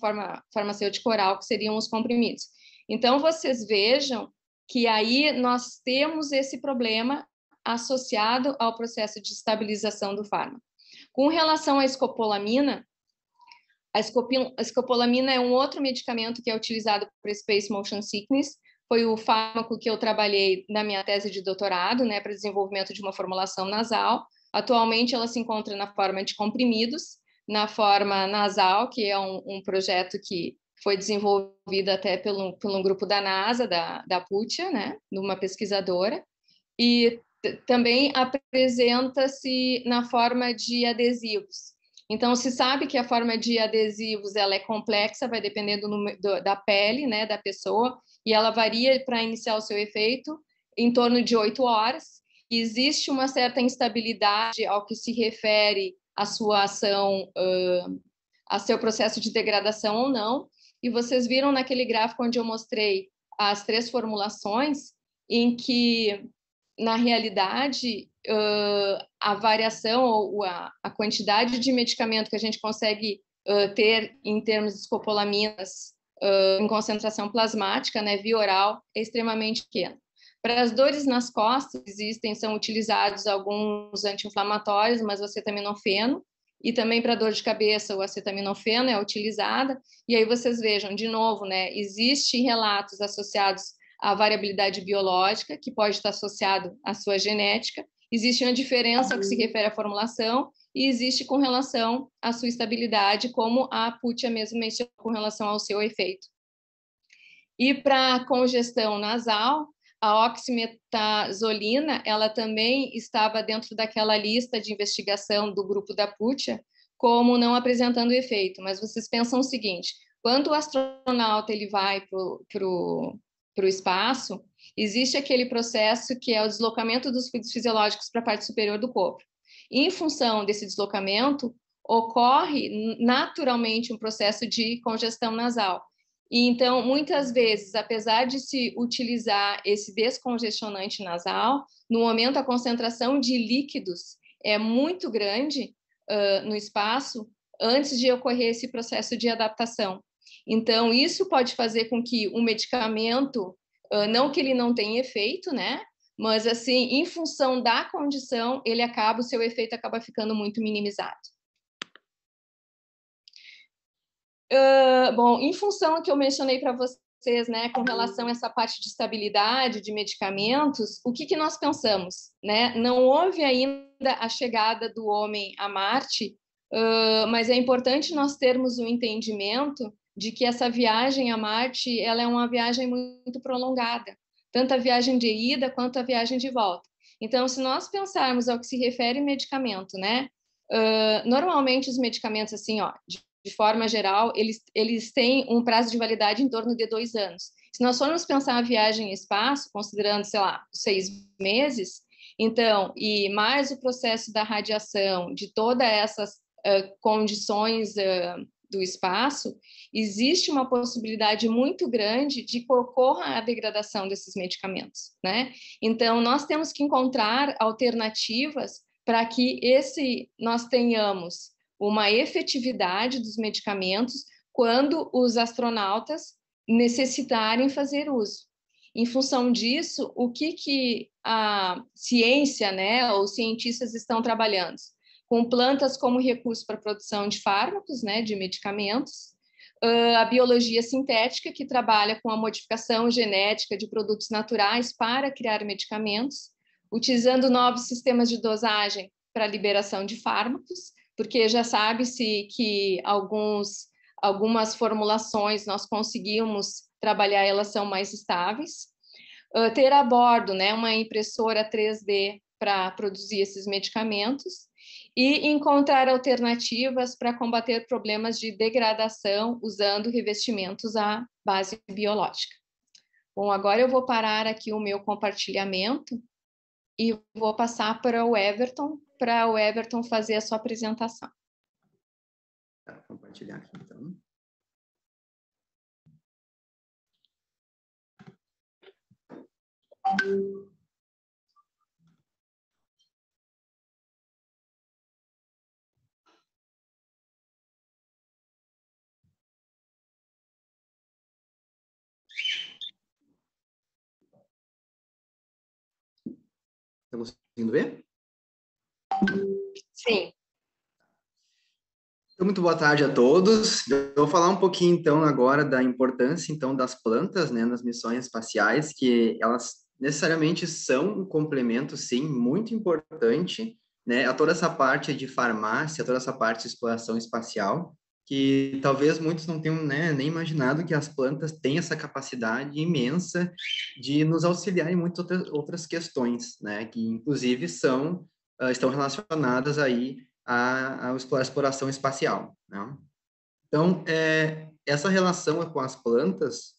Speaker 1: farmacêutico oral, que seriam os comprimidos. Então, vocês vejam que aí nós temos esse problema associado ao processo de estabilização do fármaco. Com relação à escopolamina, a escopolamina é um outro medicamento que é utilizado para Space Motion Sickness. Foi o fármaco que eu trabalhei na minha tese de doutorado, né, para desenvolvimento de uma formulação nasal. Atualmente, ela se encontra na forma de comprimidos, na forma nasal, que é um projeto que foi desenvolvido até pelo um grupo da NASA, da Puccia, né, de uma pesquisadora, e também apresenta-se na forma de adesivos. Então, se sabe que a forma de adesivos ela é complexa, vai depender da pele, né, da pessoa, e ela varia para iniciar o seu efeito em torno de 8 horas. Existe uma certa instabilidade ao que se refere à sua ação, a seu processo de degradação ou não. E vocês viram naquele gráfico onde eu mostrei as 3 formulações, em que, na realidade, a variação ou a quantidade de medicamento que a gente consegue ter em termos de escopolaminas em concentração plasmática, né, via oral, é extremamente pequena. Para as dores nas costas, são utilizados alguns anti-inflamatórios, mas o acetaminofeno, e também para dor de cabeça, o acetaminofeno é utilizada, e aí vocês vejam, de novo, né, existem relatos associados à variabilidade biológica, que pode estar associado à sua genética, existe uma diferença que se refere à formulação, e existe com relação à sua estabilidade, como a Puccia mesmo mencionou com relação ao seu efeito. E para congestão nasal, a oximetazolina, ela também estava dentro daquela lista de investigação do grupo da Puccia, como não apresentando efeito. Mas vocês pensam o seguinte, quando o astronauta ele vai para o espaço, existe aquele processo que é o deslocamento dos fluidos fisiológicos para a parte superior do corpo. E, em função desse deslocamento, ocorre naturalmente um processo de congestão nasal. E, então, muitas vezes, apesar de se utilizar esse descongestionante nasal, no momento a concentração de líquidos é muito grande no espaço antes de ocorrer esse processo de adaptação. Então, isso pode fazer com que o medicamento, não que ele não tenha efeito, né? Mas, assim, em função da condição, o seu efeito acaba ficando muito minimizado. Bom, em função do que eu mencionei para vocês, né, com relação a essa parte de estabilidade de medicamentos, o que nós pensamos, né? Não houve ainda a chegada do homem a Marte, mas é importante nós termos um entendimento de que essa viagem a Marte, ela é uma viagem muito prolongada, tanto a viagem de ida quanto a viagem de volta. Então, se nós pensarmos ao que se refere medicamento, né? Normalmente os medicamentos, assim, ó, de forma geral, eles têm um prazo de validade em torno de 2 anos. Se nós formos pensar a viagem em espaço, considerando, sei lá, 6 meses, então, e mais o processo da radiação, de todas essas condições do espaço, existe uma possibilidade muito grande de que ocorra a degradação desses medicamentos, né? Então, nós temos que encontrar alternativas para que nós tenhamos uma efetividade dos medicamentos quando os astronautas necessitarem fazer uso. Em função disso, o que a ciência, né, os cientistas estão trabalhando? Com plantas como recurso para a produção de fármacos, né, de medicamentos, a biologia sintética, que trabalha com a modificação genética de produtos naturais para criar medicamentos, utilizando novos sistemas de dosagem para a liberação de fármacos, porque já sabe-se que alguns algumas formulações nós conseguimos trabalhar, elas são mais estáveis. Ter a bordo, né, uma impressora 3D para produzir esses medicamentos e encontrar alternativas para combater problemas de degradação usando revestimentos à base biológica. Bom, agora eu vou parar aqui o meu compartilhamento e vou passar para o Everton fazer a sua apresentação.
Speaker 3: Tá, compartilhar aqui, então. Está conseguindo ver?
Speaker 1: Sim.
Speaker 3: Então, muito boa tarde a todos. Eu vou falar um pouquinho, então, agora da importância, então, das plantas, né, nas missões espaciais, que elas necessariamente são um complemento, sim, muito importante, né, a toda essa parte de farmácia, toda essa parte de exploração espacial, que talvez muitos não tenham, né, nem imaginado que as plantas têm essa capacidade imensa de nos auxiliar em muitas outras questões, né, que inclusive estão relacionadas aí à exploração espacial, né? Então, essa relação com as plantas,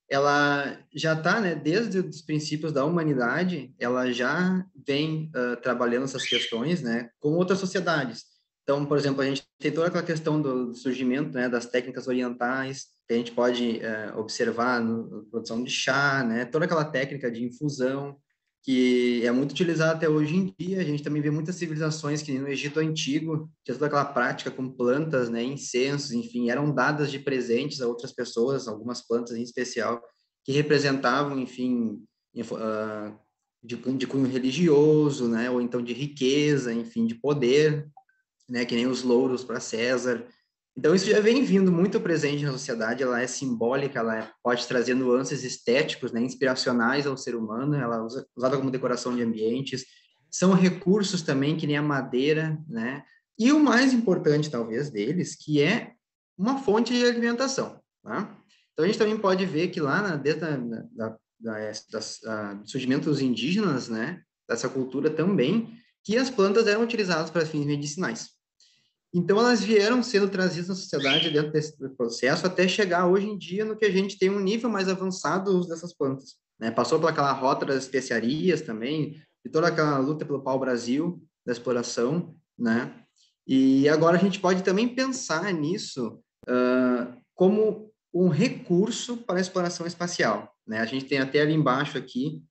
Speaker 3: ela já está, né, desde os princípios da humanidade, ela já vem trabalhando essas questões, né, com outras sociedades. Então, por exemplo, a gente tem toda aquela questão do surgimento, né, das técnicas orientais, que a gente pode observar na produção de chá, né, toda aquela técnica de infusão, que é muito utilizada até hoje em dia. A gente também vê muitas civilizações que no Egito Antigo tinha toda aquela prática com plantas, né, incensos, enfim, eram dadas de presentes a outras pessoas, algumas plantas em especial, que representavam, enfim, de cunho religioso, né, ou então de riqueza, enfim, de poder, né, que nem os louros para César. Então, isso já vem vindo muito presente na sociedade, ela é simbólica, pode trazer nuances estéticos, né, inspiracionais ao ser humano, ela é usada como decoração de ambientes, são recursos também, que nem a madeira, né, e o mais importante, talvez, deles, que é uma fonte de alimentação, tá? Então, a gente também pode ver que lá, desde do surgimento dos indígenas, né, dessa cultura também, que as plantas eram utilizadas para fins medicinais. Então, elas vieram sendo trazidas na sociedade dentro desse processo até chegar hoje em dia no que a gente tem um nível mais avançado do uso dessas plantas, né? Passou por aquela rota das especiarias também, de toda aquela luta pelo pau-brasil, da exploração, né? E agora a gente pode também pensar nisso como um recurso para a exploração espacial, né? A gente tem até ali embaixo aqui,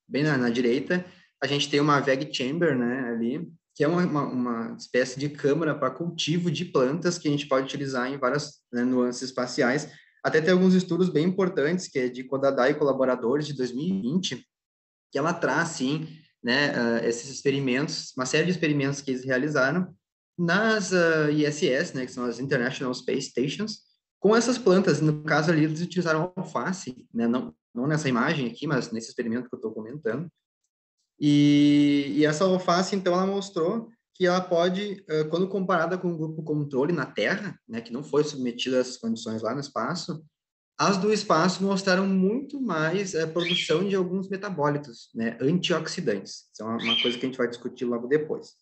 Speaker 3: bem na direita, a gente tem uma VEG Chamber, né, ali, que é uma espécie de câmara para cultivo de plantas que a gente pode utilizar em várias, né, nuances espaciais. Até tem alguns estudos bem importantes, que é de Kodadai e colaboradores, de 2020, que ela traz, sim, né, esses experimentos, uma série de experimentos que eles realizaram nas ISS, né, que são as International Space Stations, com essas plantas. No caso ali, eles utilizaram alface, né, não nessa imagem aqui, mas nesse experimento que eu estou comentando. E essa alface, então, ela mostrou que ela pode, quando comparada com o grupo controle na Terra, né, que não foi submetida a essas condições lá no espaço, as do espaço mostraram muito mais produção de alguns metabólitos, né, antioxidantes. Isso é uma coisa que a gente vai discutir logo depois.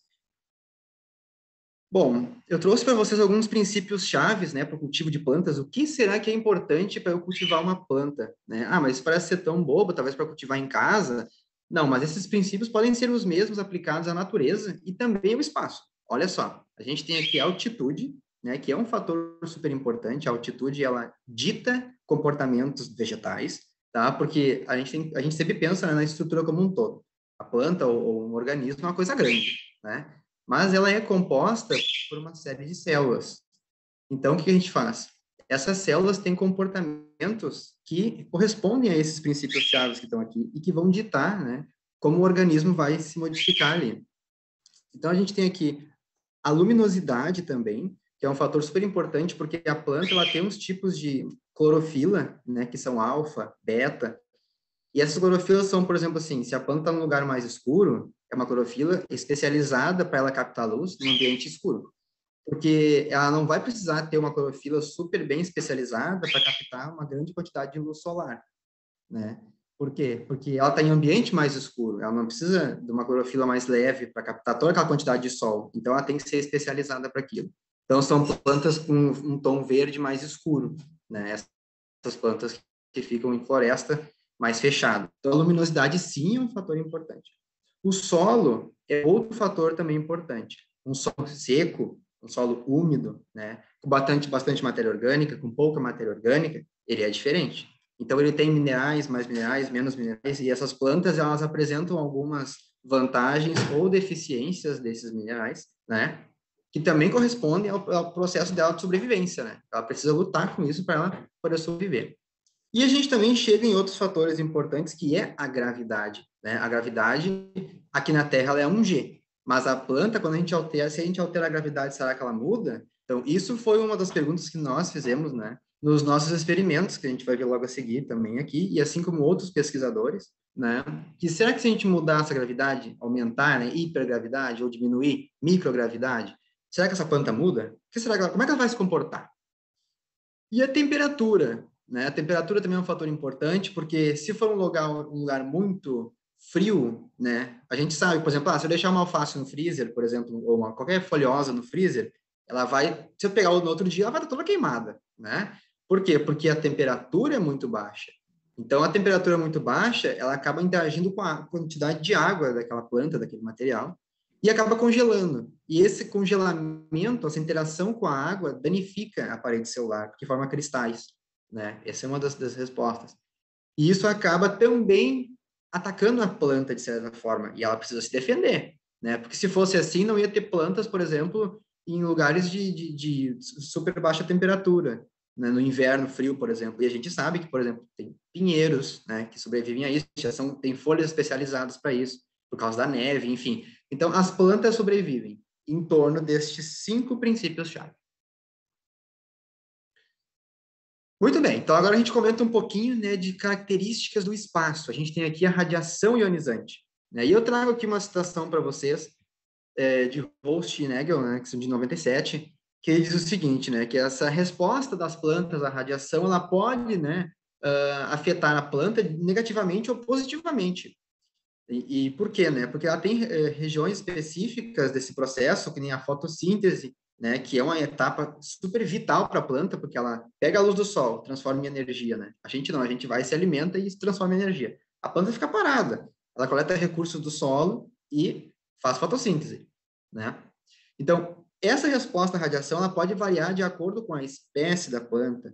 Speaker 3: Bom, eu trouxe para vocês alguns princípios chaves, né, para o cultivo de plantas. O que será que é importante para eu cultivar uma planta, né? Ah, mas isso parece ser tão bobo, talvez para cultivar em casa. Não, mas esses princípios podem ser os mesmos aplicados à natureza e também ao espaço. Olha só, a gente tem aqui a altitude, né, que é um fator super importante. A altitude, ela dita comportamentos vegetais, tá? Porque a gente sempre pensa, né, na estrutura como um todo. A planta ou um organismo é uma coisa grande, né? Mas ela é composta por uma série de células. Então, o que a gente faz? Essas células têm comportamentos que correspondem a esses princípios chaves que estão aqui e que vão ditar, né, como o organismo vai se modificar ali. Então, a gente tem aqui a luminosidade também, que é um fator super importante, porque a planta ela tem uns tipos de clorofila, né, que são alfa, beta, e essas clorofilas são, por exemplo, assim, se a planta está num lugar mais escuro, é uma clorofila especializada para ela captar luz no ambiente escuro. porque ela não vai precisar ter uma clorofila super bem especializada para captar uma grande quantidade de luz solar, né? Por quê? Porque ela está em ambiente mais escuro, ela não precisa de uma clorofila mais leve para captar toda aquela quantidade de sol, então ela tem que ser especializada para aquilo. Então, são plantas com um tom verde mais escuro, né? Essas plantas que ficam em floresta mais fechada. Então, a luminosidade, sim, é um fator importante. O solo é outro fator também importante. Um solo seco, um solo úmido, né? Com bastante matéria orgânica, com pouca matéria orgânica, ele é diferente. Então, ele tem minerais, mais minerais, menos minerais, e essas plantas, elas apresentam algumas vantagens ou deficiências desses minerais, né? Que também correspondem ao processo dela de sobrevivência, né? Ela precisa lutar com isso para ela poder sobreviver. E a gente também chega em outros fatores importantes, que é a gravidade, né? A gravidade, aqui na Terra, ela é 1G, mas a planta, quando a gente altera, se a gente altera a gravidade, será que ela muda? Então, isso foi uma das perguntas que nós fizemos, né? Nos nossos experimentos, que a gente vai ver logo a seguir também aqui, e assim como outros pesquisadores, né? Que será que se a gente mudar essa gravidade, aumentar, né, hipergravidade, ou diminuir microgravidade, será que essa planta muda? Como é que ela vai se comportar? E a temperatura, né? A temperatura também é um fator importante, porque se for um lugar muito frio, né? A gente sabe, por exemplo, se eu deixar uma alface no freezer, por exemplo, ou qualquer folhosa no freezer, ela vai, se eu pegar no outro dia, ela vai estar toda queimada, né? Por quê? Porque a temperatura é muito baixa. Então, a temperatura muito baixa, ela acaba interagindo com a quantidade de água daquela planta, daquele material, e acaba congelando. E esse congelamento, essa interação com a água, danifica a parede celular, porque forma cristais, né? Essa é uma das respostas. E isso acaba também atacando a planta, de certa forma, e ela precisa se defender, né? Porque se fosse assim, não ia ter plantas, por exemplo, em lugares de super baixa temperatura, né? No inverno frio, por exemplo. E a gente sabe que, por exemplo, tem pinheiros, né, que sobrevivem a isso, tem folhas especializadas para isso, por causa da neve, enfim. Então, as plantas sobrevivem em torno destes 5 princípios-chave. Muito bem, então agora a gente comenta um pouquinho, né, de características do espaço. A gente tem aqui a radiação ionizante, né? E eu trago aqui uma citação para vocês de Holst e Nagel, né, que são de 97, que ele diz o seguinte, né, que essa resposta das plantas à radiação, ela pode, né, afetar a planta negativamente ou positivamente. E por quê, né? Porque ela tem regiões específicas desse processo, que nem a fotossíntese, né? Que é uma etapa super vital para a planta, porque ela pega a luz do sol, transforma em energia, né? A gente não, a gente vai, se alimenta e se transforma em energia. A planta fica parada, ela coleta recursos do solo e faz fotossíntese, né? Então, essa resposta à radiação, ela pode variar de acordo com a espécie da planta,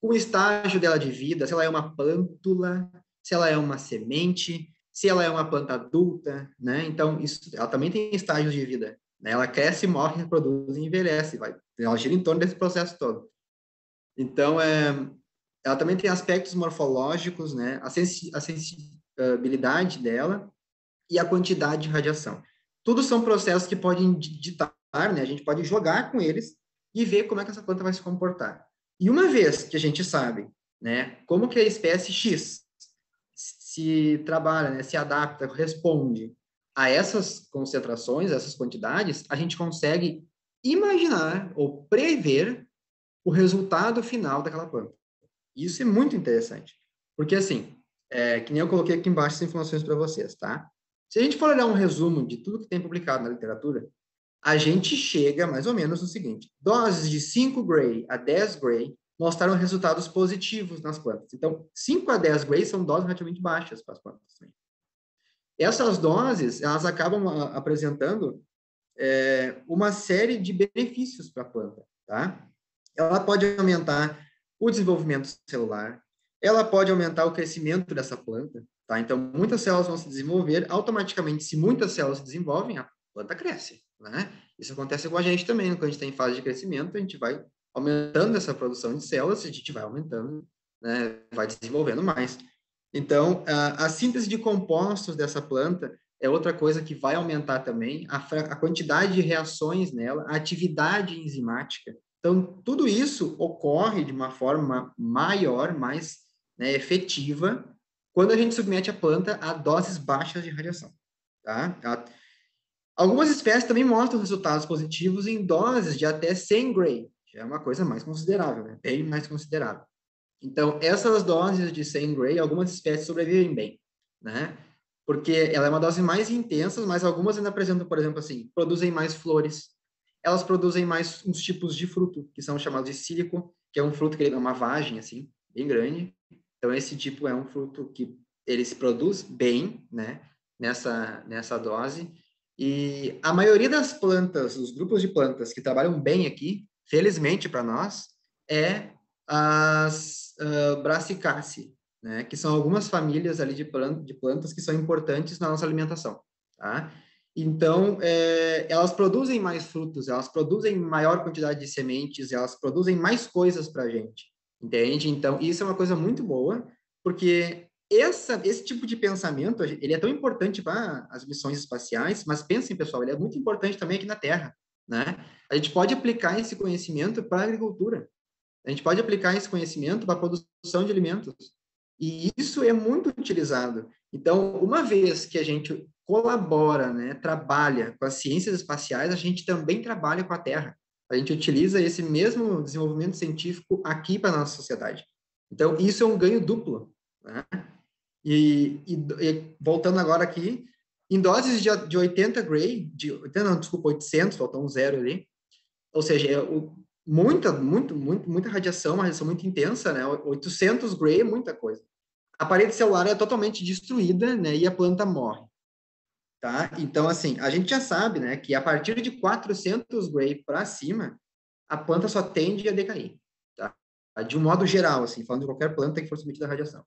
Speaker 3: com o estágio dela de vida, se ela é uma plântula, se ela é uma semente, se ela é uma planta adulta, né? Então, ela também tem estágios de vida, né? Ela cresce, morre, reproduz e envelhece, ela gira em torno desse processo todo. Então, ela também tem aspectos morfológicos, né? A sensibilidade dela e a quantidade de radiação. Tudo são processos que podem ditar, né? A gente pode jogar com eles e ver como é que essa planta vai se comportar. E uma vez que a gente sabe, né, como que a espécie X se trabalha, né, se adapta, responde a essas concentrações, essas quantidades, a gente consegue imaginar ou prever o resultado final daquela planta. Isso é muito interessante, porque assim, que nem eu coloquei aqui embaixo as informações para vocês, tá? Se a gente for olhar um resumo de tudo que tem publicado na literatura, a gente chega mais ou menos no seguinte: doses de 5 Gray a 10 Gray mostraram resultados positivos nas plantas. Então, 5 a 10 Gray são doses relativamente baixas para as plantas. Essas doses, elas acabam apresentando uma série de benefícios para a planta, tá? Ela pode aumentar o desenvolvimento celular, ela pode aumentar o crescimento dessa planta, tá? Então, muitas células vão se desenvolver, automaticamente, se muitas células se desenvolvem, a planta cresce, né? Isso acontece com a gente também, quando a gente está em fase de crescimento, a gente vai aumentando essa produção de células, a gente vai aumentando, né? Vai desenvolvendo mais. Então, a síntese de compostos dessa planta é outra coisa que vai aumentar também, a quantidade de reações nela, a atividade enzimática. Então, tudo isso ocorre de uma forma maior, mais, né, efetiva, quando a gente submete a planta a doses baixas de radiação, tá? Algumas espécies também mostram resultados positivos em doses de até 100 Gray, que é uma coisa mais considerável, né? Bem mais considerável. Então, essas doses de 100 Gray, algumas espécies sobrevivem bem, né? Porque ela é uma dose mais intensa, mas algumas ainda apresentam, por exemplo, assim, produzem mais flores, elas produzem mais uns tipos de fruto, que são chamados de sílico, que é um fruto que é uma vagem, assim, bem grande. Então, esse tipo é um fruto que ele se produz bem, né, nessa dose. E a maioria das plantas, os grupos de plantas que trabalham bem aqui, felizmente para nós, é as Brassicaceae, né, que são algumas famílias ali de plantas que são importantes na nossa alimentação, tá? Então, elas produzem mais frutos, elas produzem maior quantidade de sementes, elas produzem mais coisas para a gente, entende? Então, isso é uma coisa muito boa, porque esse tipo de pensamento, ele é tão importante para as missões espaciais, mas pensem, pessoal, ele é muito importante também aqui na Terra, né? A gente pode aplicar esse conhecimento para a agricultura, a gente pode aplicar esse conhecimento para a produção de alimentos. E isso é muito utilizado. Então, uma vez que a gente colabora, né, trabalha com as ciências espaciais, a gente também trabalha com a Terra. A gente utiliza esse mesmo desenvolvimento científico aqui para a nossa sociedade. Então, isso é um ganho duplo, né? E voltando agora aqui, em doses de 80 Gray, não, desculpa, 800, faltou um zero ali, ou seja, muita radiação, uma radiação muito intensa, né? 800 Gray é muita coisa. A parede celular é totalmente destruída, né? E a planta morre, tá? Então, assim, a gente já sabe, né? Que a partir de 400 Gray para cima, a planta só tende a decair, tá? De um modo geral, assim, falando de qualquer planta que for submetida à radiação.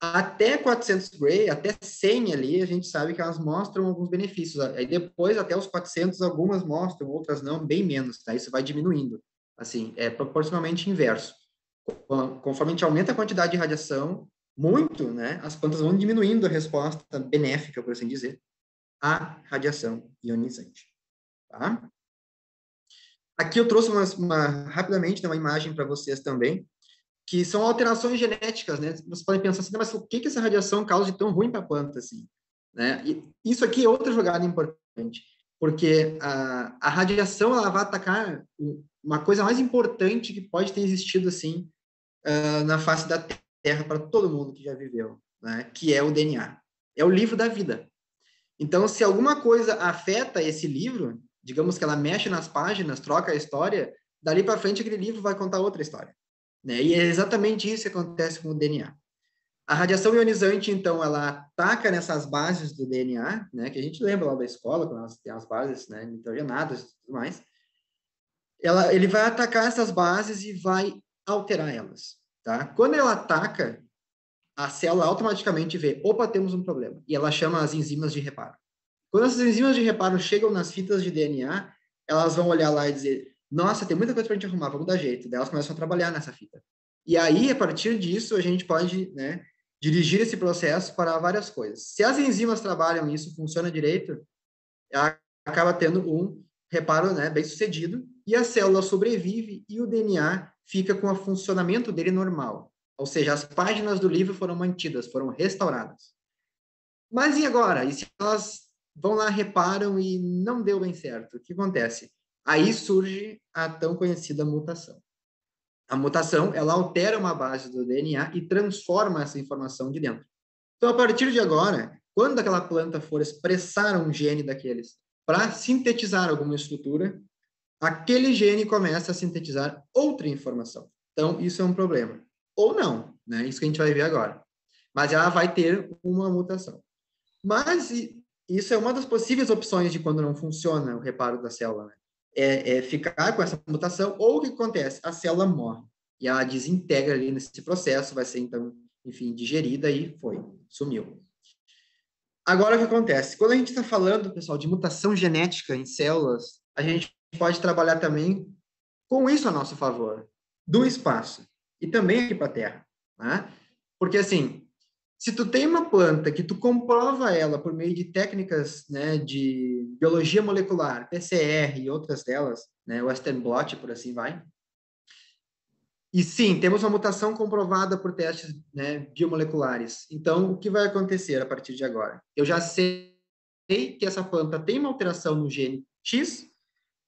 Speaker 3: Até 400 Gray, até 100 ali, a gente sabe que elas mostram alguns benefícios. Aí depois, até os 400, algumas mostram, outras não, bem menos, tá? Isso vai diminuindo. Assim, é proporcionalmente inverso. Conforme a gente aumenta a quantidade de radiação, muito, né? As plantas vão diminuindo a resposta benéfica, por assim dizer, à radiação ionizante, tá? Aqui eu trouxe rapidamente, né, uma imagem para vocês também, que são alterações genéticas, né? Você pode pensar assim, mas o que essa radiação causa de tão ruim para a planta, assim? Né? E isso aqui é outra jogada importante, porque a radiação, ela vai atacar uma coisa mais importante que pode ter existido, assim, na face da Terra para todo mundo que já viveu, né? Que é o DNA. É o livro da vida. Então, se alguma coisa afeta esse livro, digamos que ela mexe nas páginas, troca a história, dali para frente aquele livro vai contar outra história, né? E é exatamente isso que acontece com o DNA. A radiação ionizante, então, ela ataca nessas bases do DNA, né? Que a gente lembra lá da escola, quando elas têm as bases, né, nitrogenadas e tudo mais. Ele vai atacar essas bases e vai alterar elas, tá? Quando ela ataca, a célula automaticamente vê, opa, temos um problema. E ela chama as enzimas de reparo. Quando essas enzimas de reparo chegam nas fitas de DNA, elas vão olhar lá e dizer, nossa, tem muita coisa para a gente arrumar, vamos dar jeito. Daí elas começam a trabalhar nessa fita. E aí, a partir disso, a gente pode, né, dirigir esse processo para várias coisas. Se as enzimas trabalham e isso funciona direito, ela acaba tendo um reparo, né, bem sucedido, e a célula sobrevive e o DNA fica com o funcionamento dele normal. Ou seja, as páginas do livro foram mantidas, foram restauradas. Mas e agora? E se elas vão lá, reparam e não deu bem certo? O que acontece? Aí surge a tão conhecida mutação. A mutação, ela altera uma base do DNA e transforma essa informação de dentro. Então, a partir de agora, quando aquela planta for expressar um gene daqueles para sintetizar alguma estrutura, aquele gene começa a sintetizar outra informação. Então, isso é um problema. Ou não, né? Isso que a gente vai ver agora. Mas ela vai ter uma mutação. Mas isso é uma das possíveis opções de quando não funciona o reparo da célula, né? É ficar com essa mutação, ou o que acontece? A célula morre. E ela desintegra ali nesse processo, vai ser, então, enfim, digerida e sumiu. Agora, o que acontece? Quando a gente está falando, pessoal, de mutação genética em células, a gente pode trabalhar também com isso a nosso favor, do espaço, e também aqui para a Terra, né? Porque, assim, se tu tem uma planta que tu comprova ela por meio de técnicas, né, de biologia molecular, PCR e outras delas, né, Western blot, por assim vai. E sim, temos uma mutação comprovada por testes, né, biomoleculares. Então, o que vai acontecer a partir de agora? Eu já sei
Speaker 4: que essa planta tem uma alteração no gene X,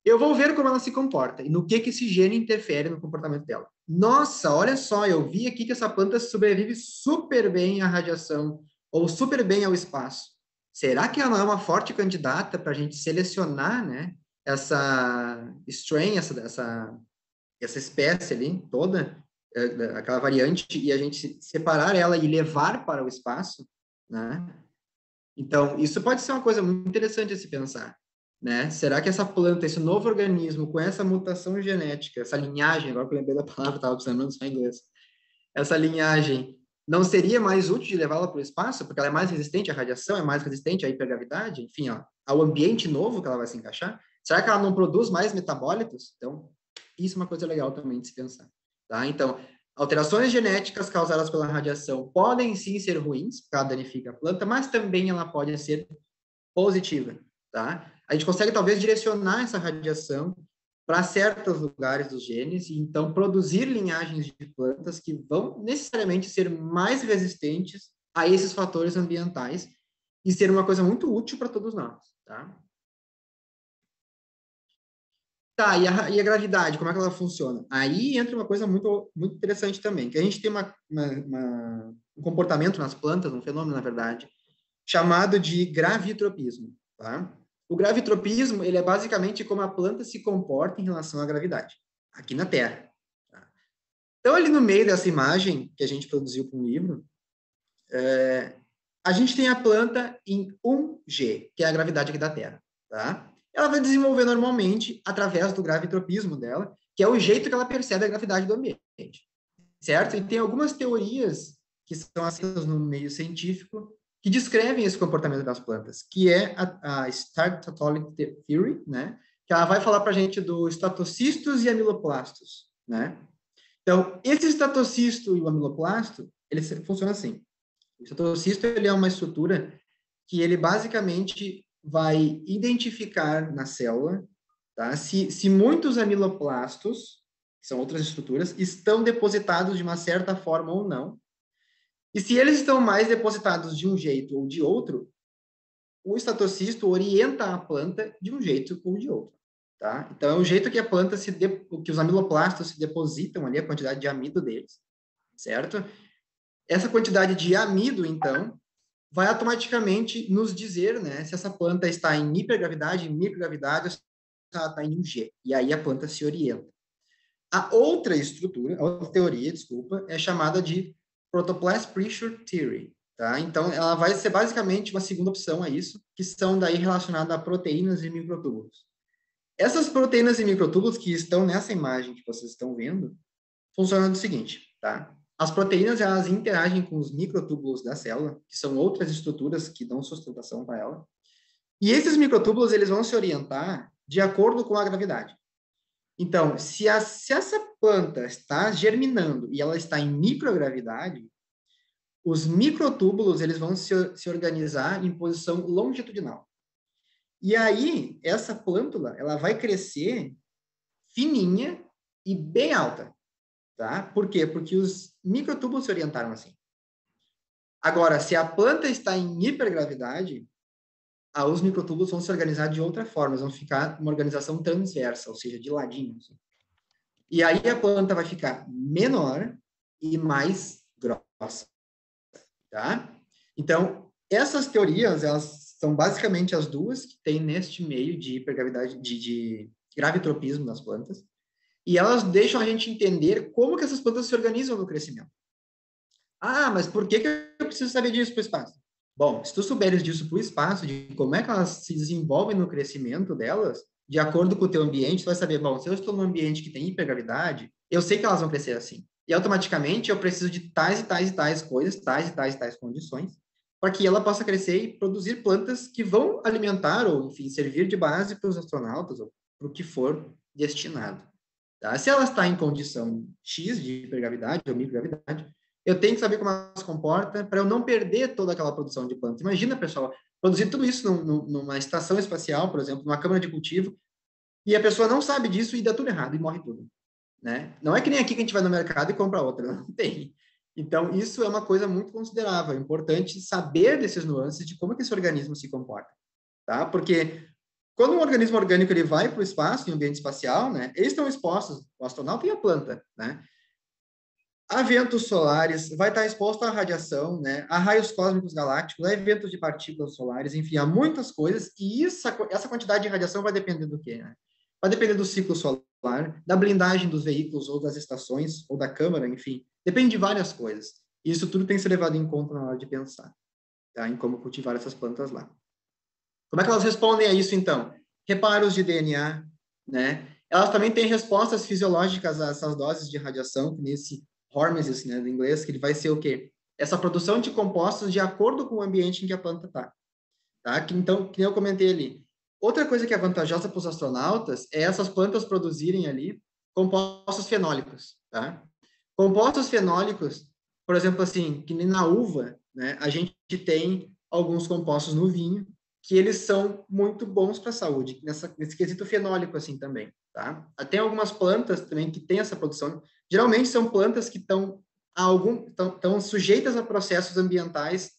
Speaker 4: eu vou ver como ela se comporta e no que esse gene interfere no comportamento dela. Nossa, olha só, eu vi aqui que essa planta sobrevive super bem à radiação ou super bem ao espaço. Será que ela não é uma forte candidata para a gente selecionar, né, essa strain, essa espécie ali toda, aquela variante, e a gente separar ela e levar para o espaço, né? Então, isso pode ser uma coisa muito interessante a se pensar, né? Será que essa planta, esse novo organismo, com essa mutação genética, essa linhagem, agora que eu lembrei da palavra, estava precisando só em inglês, essa linhagem não seria mais útil de levá-la para o espaço, porque ela é mais resistente à radiação, é mais resistente à hipergravidade, enfim, ó, ao ambiente novo que ela vai se encaixar? Será que ela não produz mais metabólitos? Então, isso é uma coisa legal também de se pensar, tá? Então, alterações genéticas causadas pela radiação podem sim ser ruins, porque ela danifica a planta, mas também ela pode ser positiva, tá? A gente consegue talvez direcionar essa radiação para certos lugares dos genes e então produzir linhagens de plantas que vão necessariamente ser mais resistentes a esses fatores ambientais e ser uma coisa muito útil para todos nós, tá? Tá, e a gravidade, como é que ela funciona? Aí entra uma coisa muito, muito interessante também, que a gente tem um comportamento nas plantas, um fenômeno, na verdade, chamado de gravitropismo, tá? O gravitropismo, ele é basicamente como a planta se comporta em relação à gravidade, aqui na Terra. Tá? Então, ali no meio dessa imagem que a gente produziu para um livro, a gente tem a planta em 1G, que é a gravidade aqui da Terra, tá? Ela vai desenvolver normalmente através do gravitropismo dela, que é o jeito que ela percebe a gravidade do ambiente, certo? E tem algumas teorias que são aceitas no meio científico que descrevem esse comportamento das plantas, que é a Stark-Totolic Theory, né? Que ela vai falar para a gente dos estatocistos e amiloplastos, né? Então, esse estatocisto e o amiloplasto, eles funcionam assim. O estatocisto, ele é uma estrutura que ele basicamente vai identificar na célula, tá? Se muitos amiloplastos, que são outras estruturas, estão depositados de uma certa forma ou não. E se eles estão mais depositados de um jeito ou de outro, o estatocisto orienta a planta de um jeito ou de outro, tá? Então, é o jeito que a planta que os amiloplastos se depositam ali, a quantidade de amido deles, certo? Essa quantidade de amido, então, vai automaticamente nos dizer, né, se essa planta está em hipergravidade, em microgravidade, ou se ela está em 1G. E aí a planta se orienta. A outra teoria, é chamada de Protoplast Pressure Theory, tá? Então, ela vai ser basicamente uma segunda opção a isso, que são daí relacionadas a proteínas e microtúbulos. Essas proteínas e microtúbulos que estão nessa imagem que vocês estão vendo, funcionam do seguinte, tá? As proteínas, elas interagem com os microtúbulos da célula, que são outras estruturas que dão sustentação para ela. E esses microtúbulos, eles vão se orientar de acordo com a gravidade. Então, se essa planta está germinando e ela está em microgravidade, os microtúbulos, eles vão se organizar em posição longitudinal. E aí, essa plântula, ela vai crescer fininha e bem alta. Tá? Por quê? Porque os microtúbulos se orientaram assim. Agora, se a planta está em hipergravidade, os microtúbulos vão se organizar de outra forma, eles vão ficar uma organização transversa, ou seja, de ladinho. Assim. E aí a planta vai ficar menor e mais grossa. Tá? Então, essas teorias, elas são basicamente as duas que tem neste meio de hipergravidade, de gravitropismo das plantas. E elas deixam a gente entender como que essas plantas se organizam no crescimento. Ah, mas por que eu preciso saber disso para o espaço? Bom, se tu souberes disso para o espaço, de como é que elas se desenvolvem no crescimento delas, de acordo com o teu ambiente, tu vai saber, bom, se eu estou num ambiente que tem hipergravidade, eu sei que elas vão crescer assim. E automaticamente eu preciso de tais e tais e tais coisas, tais e tais e tais condições, para que ela possa crescer e produzir plantas que vão alimentar ou, enfim, servir de base para os astronautas ou para o que for destinado. Tá? Se ela está em condição X de hipergravidade ou microgravidade, eu tenho que saber como ela se comporta para eu não perder toda aquela produção de plantas. Imagina, pessoal, produzir tudo isso numa estação espacial, por exemplo, numa câmara de cultivo, e a pessoa não sabe disso e dá tudo errado e morre tudo. Né? Não é que nem aqui que a gente vai no mercado e compra outra, não tem. Então, isso é uma coisa muito considerável. É importante saber desses nuances de como que esse organismo se comporta. tá? Porque quando um organismo orgânico ele vai para o espaço, em ambiente espacial, né, eles estão expostos, o astronauta e a planta, né, a ventos solares, vai estar exposto à radiação, né, a raios cósmicos galácticos, a eventos de partículas solares, enfim, a muitas coisas, e essa quantidade de radiação vai depender do quê, né? Vai depender do ciclo solar, da blindagem dos veículos ou das estações, ou da câmara, enfim, depende de várias coisas. E isso tudo tem que ser levado em conta na hora de pensar, tá, em como cultivar essas plantas lá. Como é que elas respondem a isso, então? Reparos de DNA, né? Elas também têm respostas fisiológicas a essas doses de radiação, nesse hormesis, né, do inglês, que ele vai ser o quê? Essa produção de compostos de acordo com o ambiente em que a planta está. Tá? Então, que nem eu comentei ali. Outra coisa que é vantajosa para os astronautas é essas plantas produzirem ali compostos fenólicos, tá? Compostos fenólicos, por exemplo, assim, que nem na uva, né, a gente tem alguns compostos no vinho que eles são muito bons para a saúde, nesse quesito fenólico, assim, também, tá? Tem algumas plantas também que têm essa produção. Geralmente são plantas que estão sujeitas a processos ambientais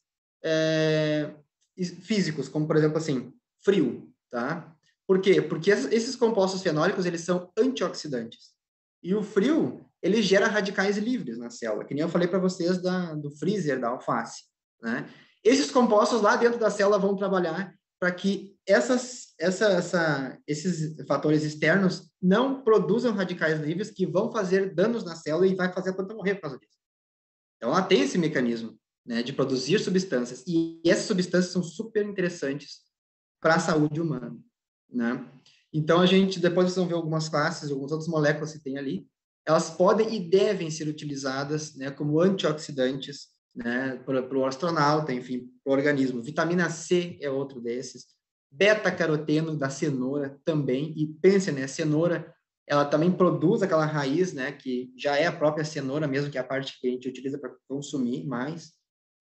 Speaker 4: físicos, como, por exemplo, assim, frio, tá? Por quê? Porque esses compostos fenólicos, eles são antioxidantes. E o frio, ele gera radicais livres na célula, que nem eu falei para vocês do freezer, da alface, né? Esses compostos lá dentro da célula vão trabalhar para que esses fatores externos não produzam radicais livres que vão fazer danos na célula e vai fazer a planta morrer por causa disso. Então, ela tem esse mecanismo, né, de produzir substâncias, e essas substâncias são super interessantes para a saúde humana, né? Então, depois vocês vão ver algumas classes, algumas outras moléculas que tem ali, elas podem e devem ser utilizadas, né, como antioxidantes, né, para o astronauta, enfim, para o organismo. Vitamina C é outro desses. Beta-caroteno da cenoura também. E pense, né, a cenoura, ela também produz aquela raiz, né, que já é a própria cenoura mesmo, que é a parte que a gente utiliza para consumir mais.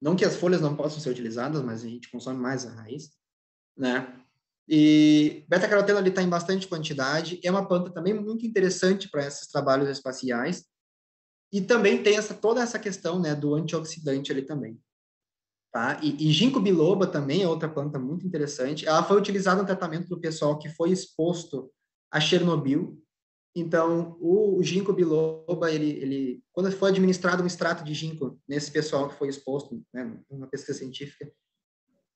Speaker 4: Não que as folhas não possam ser utilizadas, mas a gente consome mais a raiz, né? E beta-caroteno ali está em bastante quantidade. É uma planta também muito interessante para esses trabalhos espaciais. E também tem toda essa questão, né, do antioxidante ali também. Tá? E ginkgo biloba também é outra planta muito interessante. Ela foi utilizada no tratamento do pessoal que foi exposto a Chernobyl. Então, o ginkgo biloba, quando foi administrado um extrato de ginkgo nesse pessoal que foi exposto, né, numa pesquisa científica,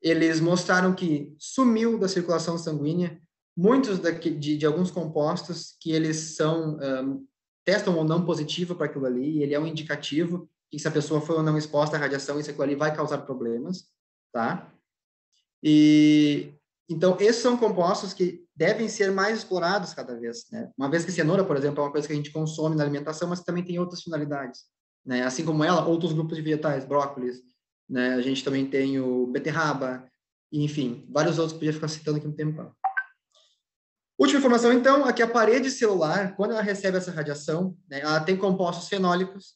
Speaker 4: eles mostraram que sumiu da circulação sanguínea muitos de alguns compostos que eles testam ou não positivo para aquilo ali, e ele é um indicativo que se a pessoa foi ou não exposta à radiação, isso aquilo ali vai causar problemas, tá? E então, esses são compostos que devem ser mais explorados cada vez, né? Uma vez que cenoura, por exemplo, é uma coisa que a gente consome na alimentação, mas também tem outras finalidades, né? Assim como ela, outros grupos de vegetais, brócolis, né? A gente também tem o beterraba, enfim, vários outros que podia ficar citando aqui um tempo. Última informação, então, aqui a parede celular, quando ela recebe essa radiação, né, ela tem compostos fenólicos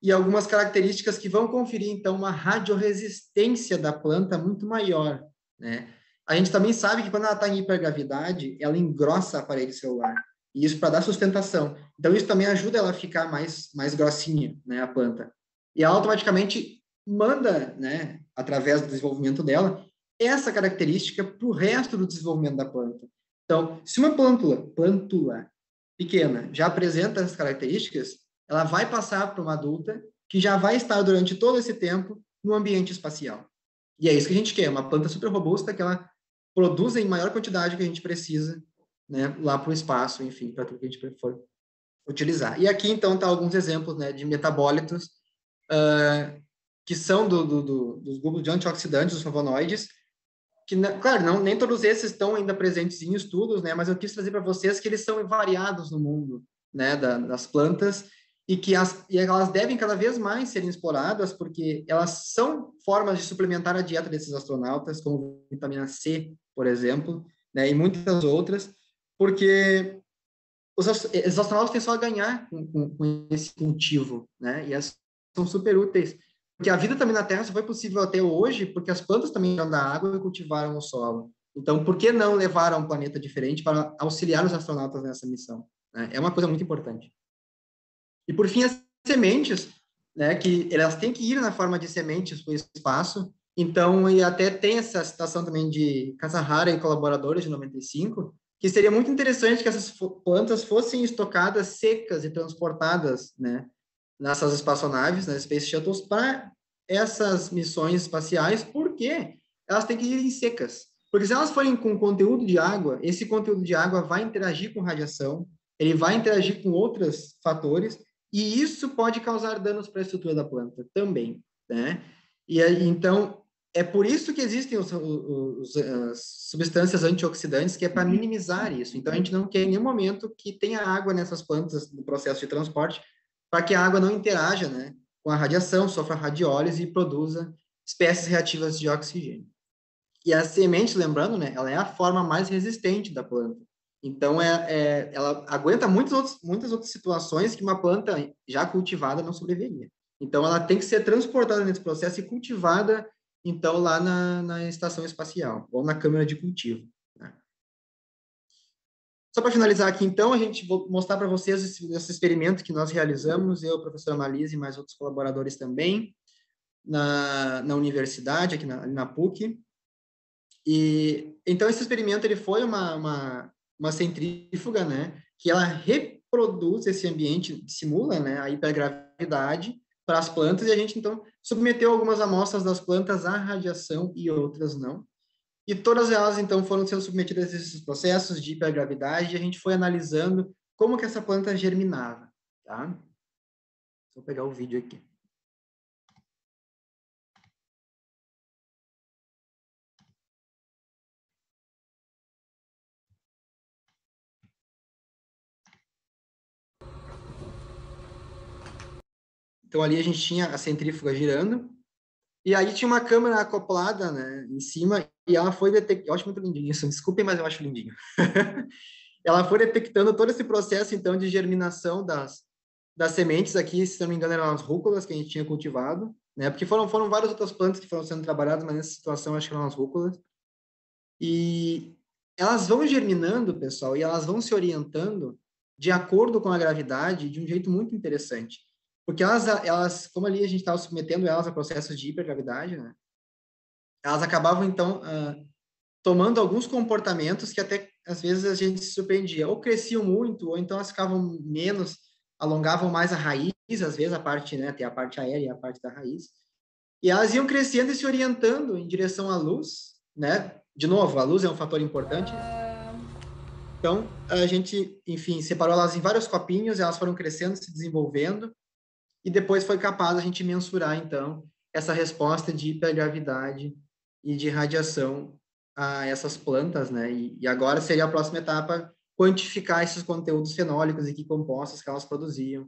Speaker 4: e algumas características que vão conferir, então, uma radioresistência da planta muito maior, né? A gente também sabe que quando ela está em hipergravidade, ela engrossa a parede celular, e isso para dar sustentação. Então, isso também ajuda ela a ficar mais grossinha, né, a planta. E ela automaticamente manda, né, através do desenvolvimento dela, essa característica para o resto do desenvolvimento da planta. Então, se uma plântula pequena já apresenta essas características, ela vai passar para uma adulta que já vai estar durante todo esse tempo no ambiente espacial. E é isso que a gente quer, uma planta super robusta que ela produza em maior quantidade que a gente precisa, né, lá para o espaço, enfim, para tudo que a gente for utilizar. E aqui, então, tá alguns exemplos, né, de metabólitos que são dos grupos de antioxidantes, os flavonoides, que, claro, nem todos esses estão ainda presentes em estudos, né, mas eu quis trazer para vocês que eles são variados no mundo, né, das plantas, e que elas devem cada vez mais serem exploradas, porque elas são formas de suplementar a dieta desses astronautas, como vitamina C, por exemplo, né, e muitas outras, porque os astronautas têm só a ganhar com esse cultivo, né, e elas são super úteis. Porque a vida também na Terra só foi possível até hoje porque as plantas também tiraram da água e cultivaram o solo. Então, por que não levar a um planeta diferente para auxiliar os astronautas nessa missão? Né? É uma coisa muito importante. E, por fim, as sementes, né, que elas têm que ir na forma de sementes para o espaço, Então, e até tem essa citação também de Kasahara e colaboradores de 95, que seria muito interessante que essas plantas fossem estocadas secas e transportadas, né, nessas espaçonaves, nas Space Shuttles, para essas missões espaciais, porque elas têm que ir secas. Porque se elas forem com conteúdo de água, esse conteúdo de água vai interagir com radiação, ele vai interagir com outros fatores, e isso pode causar danos para a estrutura da planta também, né? E aí, então, é por isso que existem as substâncias antioxidantes, que é para minimizar isso. Então, a gente não quer em nenhum momento que tenha água nessas plantas no processo de transporte, para que a água não interaja, né, com a radiação, sofra radiólise e produza espécies reativas de oxigênio. E a semente, lembrando, né, ela é a forma mais resistente da planta. Então, ela aguenta muitas outras situações que uma planta já cultivada não sobreviveria. Então, ela tem que ser transportada nesse processo e cultivada, então, lá na estação espacial, ou na câmara de cultivo. Né? Só para finalizar aqui, então, a gente vou mostrar para vocês esse experimento que nós realizamos, eu, a professora Malise e mais outros colaboradores também, na universidade, aqui na PUC. E então esse experimento ele foi uma centrífuga, né, que ela reproduz esse ambiente, simula, né, a hipergravidade para as plantas, e a gente então submeteu algumas amostras das plantas à radiação e outras não. E todas elas então foram sendo submetidas a esses processos de hipergravidade, e a gente foi analisando como que essa planta germinava, tá? Vou pegar o vídeo aqui. Então, ali a gente tinha a centrífuga girando, e aí tinha uma câmera acoplada, né, em cima, e ela foi detectando... Eu acho muito lindinho isso, desculpem, mas eu acho lindinho. Ela foi detectando todo esse processo, então, de germinação das sementes aqui, se não me engano, eram as rúculas que a gente tinha cultivado, né, porque foram várias outras plantas que foram sendo trabalhadas, mas nessa situação acho que eram as rúculas. E elas vão germinando, pessoal, e elas vão se orientando de acordo com a gravidade de um jeito muito interessante. Porque elas como ali a gente estava submetendo elas a processos de hipergravidade, né? Elas acabavam, então, tomando alguns comportamentos que até, às vezes, a gente se surpreendia. Ou cresciam muito, ou então elas ficavam menos, alongavam mais a raiz, às vezes, a parte, né? Tem a parte aérea e a parte da raiz. E elas iam crescendo e se orientando em direção à luz, né? De novo, a luz é um fator importante. Então, a gente, enfim, separou elas em vários copinhos, elas foram crescendo, se desenvolvendo, e depois foi capaz a gente mensurar, então, essa resposta de hipergravidade e de radiação a essas plantas, né? E agora seria a próxima etapa quantificar esses conteúdos fenólicos e que compostos que elas produziam,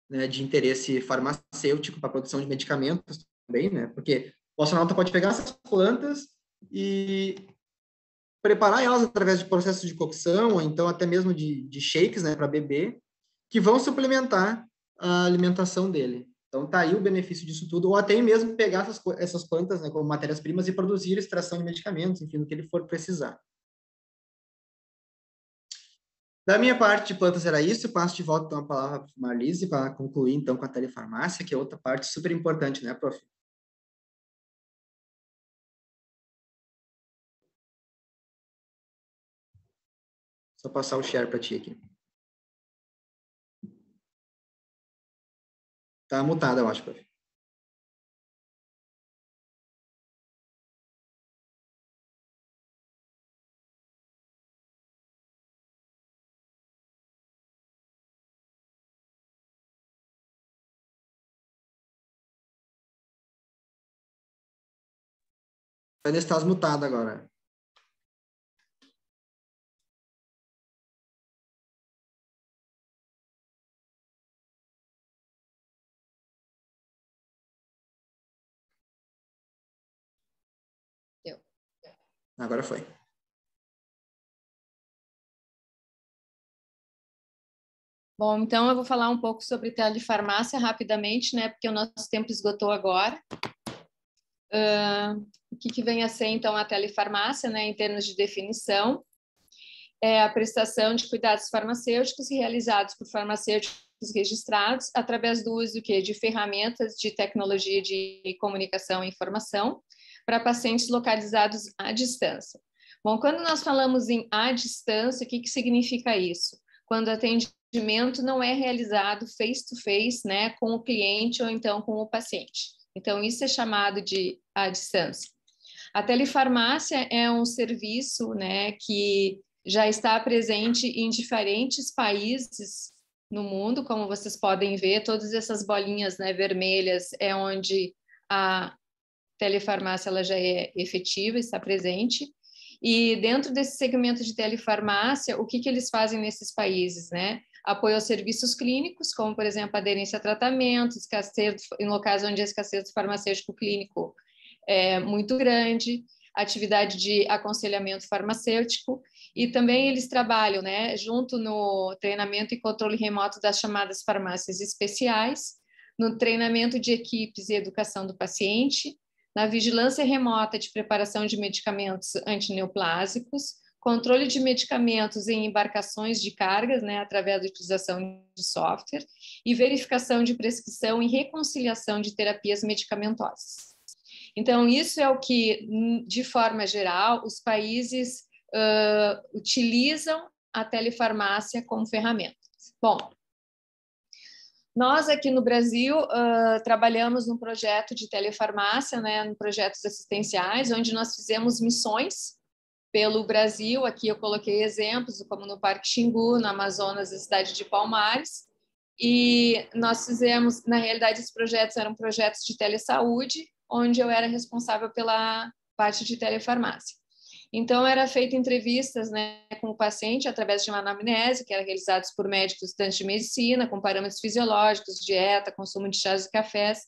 Speaker 4: né? De interesse farmacêutico para a produção de medicamentos também, né? Porque o astronauta pode pegar essas plantas e preparar elas através de processos de cocção, ou então até mesmo de shakes, né? Para beber, que vão suplementar a alimentação dele. Então, tá aí o benefício disso tudo, ou até mesmo pegar essas plantas, né, como matérias-primas e produzir extração de medicamentos, enfim, do que ele for precisar. Da minha parte de plantas era isso, passo de volta então a palavra para a Marlise para concluir então com a telefarmácia, que é outra parte super importante, né, prof? Só passar o share para ti aqui. Tá mutada, eu acho, prof. Ainda estás mutada agora.
Speaker 1: Deu.
Speaker 4: Agora foi.
Speaker 1: Bom, então eu vou falar um pouco sobre telefarmácia rapidamente, né? Porque o nosso tempo esgotou agora. O que vem a ser, então, a telefarmácia, né? Em termos de definição, é a prestação de cuidados farmacêuticos realizados por farmacêuticos registrados através do uso de ferramentas de tecnologia de comunicação e informação para pacientes localizados à distância. Bom, quando nós falamos em à distância, o que significa isso? Quando o atendimento não é realizado face-to-face, né, com o cliente ou então com o paciente. Então, isso é chamado de à distância. A telefarmácia é um serviço, né, que já está presente em diferentes países no mundo, como vocês podem ver, todas essas bolinhas, né, vermelhas é onde a telefarmácia ela já é efetiva, está presente. E dentro desse segmento de telefarmácia, o que eles fazem nesses países, né? Apoio aos serviços clínicos, como, por exemplo, aderência a tratamentos, escassez, em locais onde a escassez do farmacêutico clínico é muito grande, atividade de aconselhamento farmacêutico, e também eles trabalham, né, junto no treinamento e controle remoto das chamadas farmácias especiais, no treinamento de equipes e educação do paciente, na vigilância remota de preparação de medicamentos antineoplásicos, controle de medicamentos em embarcações de cargas, né, através da utilização de software, e verificação de prescrição e reconciliação de terapias medicamentosas. Então, isso é o que, de forma geral, os países utilizam a telefarmácia como ferramenta. Bom, nós aqui no Brasil trabalhamos num projeto de telefarmácia, né, em projetos assistenciais, onde nós fizemos missões pelo Brasil. Aqui eu coloquei exemplos, como no Parque Xingu, no Amazonas, na cidade de Palmares. E nós fizemos, na realidade, esses projetos eram projetos de telesaúde, onde eu era responsável pela parte de telefarmácia. Então, era feita entrevistas, né, com o paciente através de uma anamnese, que era realizadas por médicos estudantes de medicina, com parâmetros fisiológicos, dieta, consumo de chás e cafés,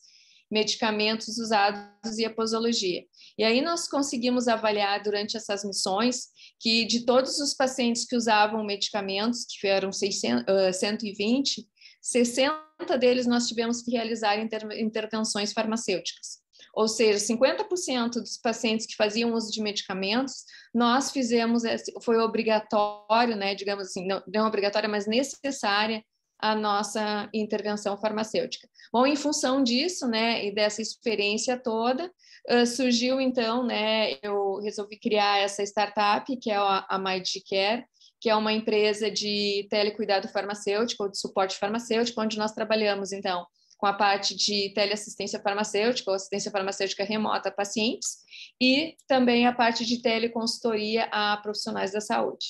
Speaker 1: medicamentos usados e a posologia. E aí nós conseguimos avaliar durante essas missões que de todos os pacientes que usavam medicamentos, que eram 120, 60 deles nós tivemos que realizar intervenções farmacêuticas. Ou seja, 50% dos pacientes que faziam uso de medicamentos, nós fizemos, foi obrigatório, né, digamos assim, não obrigatória, mas necessária a nossa intervenção farmacêutica. Bom, em função disso, né, e dessa experiência toda, surgiu então, né, eu resolvi criar essa startup, que é a MyDCare, que é uma empresa de telecuidado farmacêutico, ou de suporte farmacêutico, onde nós trabalhamos, então, com a parte de teleassistência farmacêutica, ou assistência farmacêutica remota a pacientes, e também a parte de teleconsultoria a profissionais da saúde.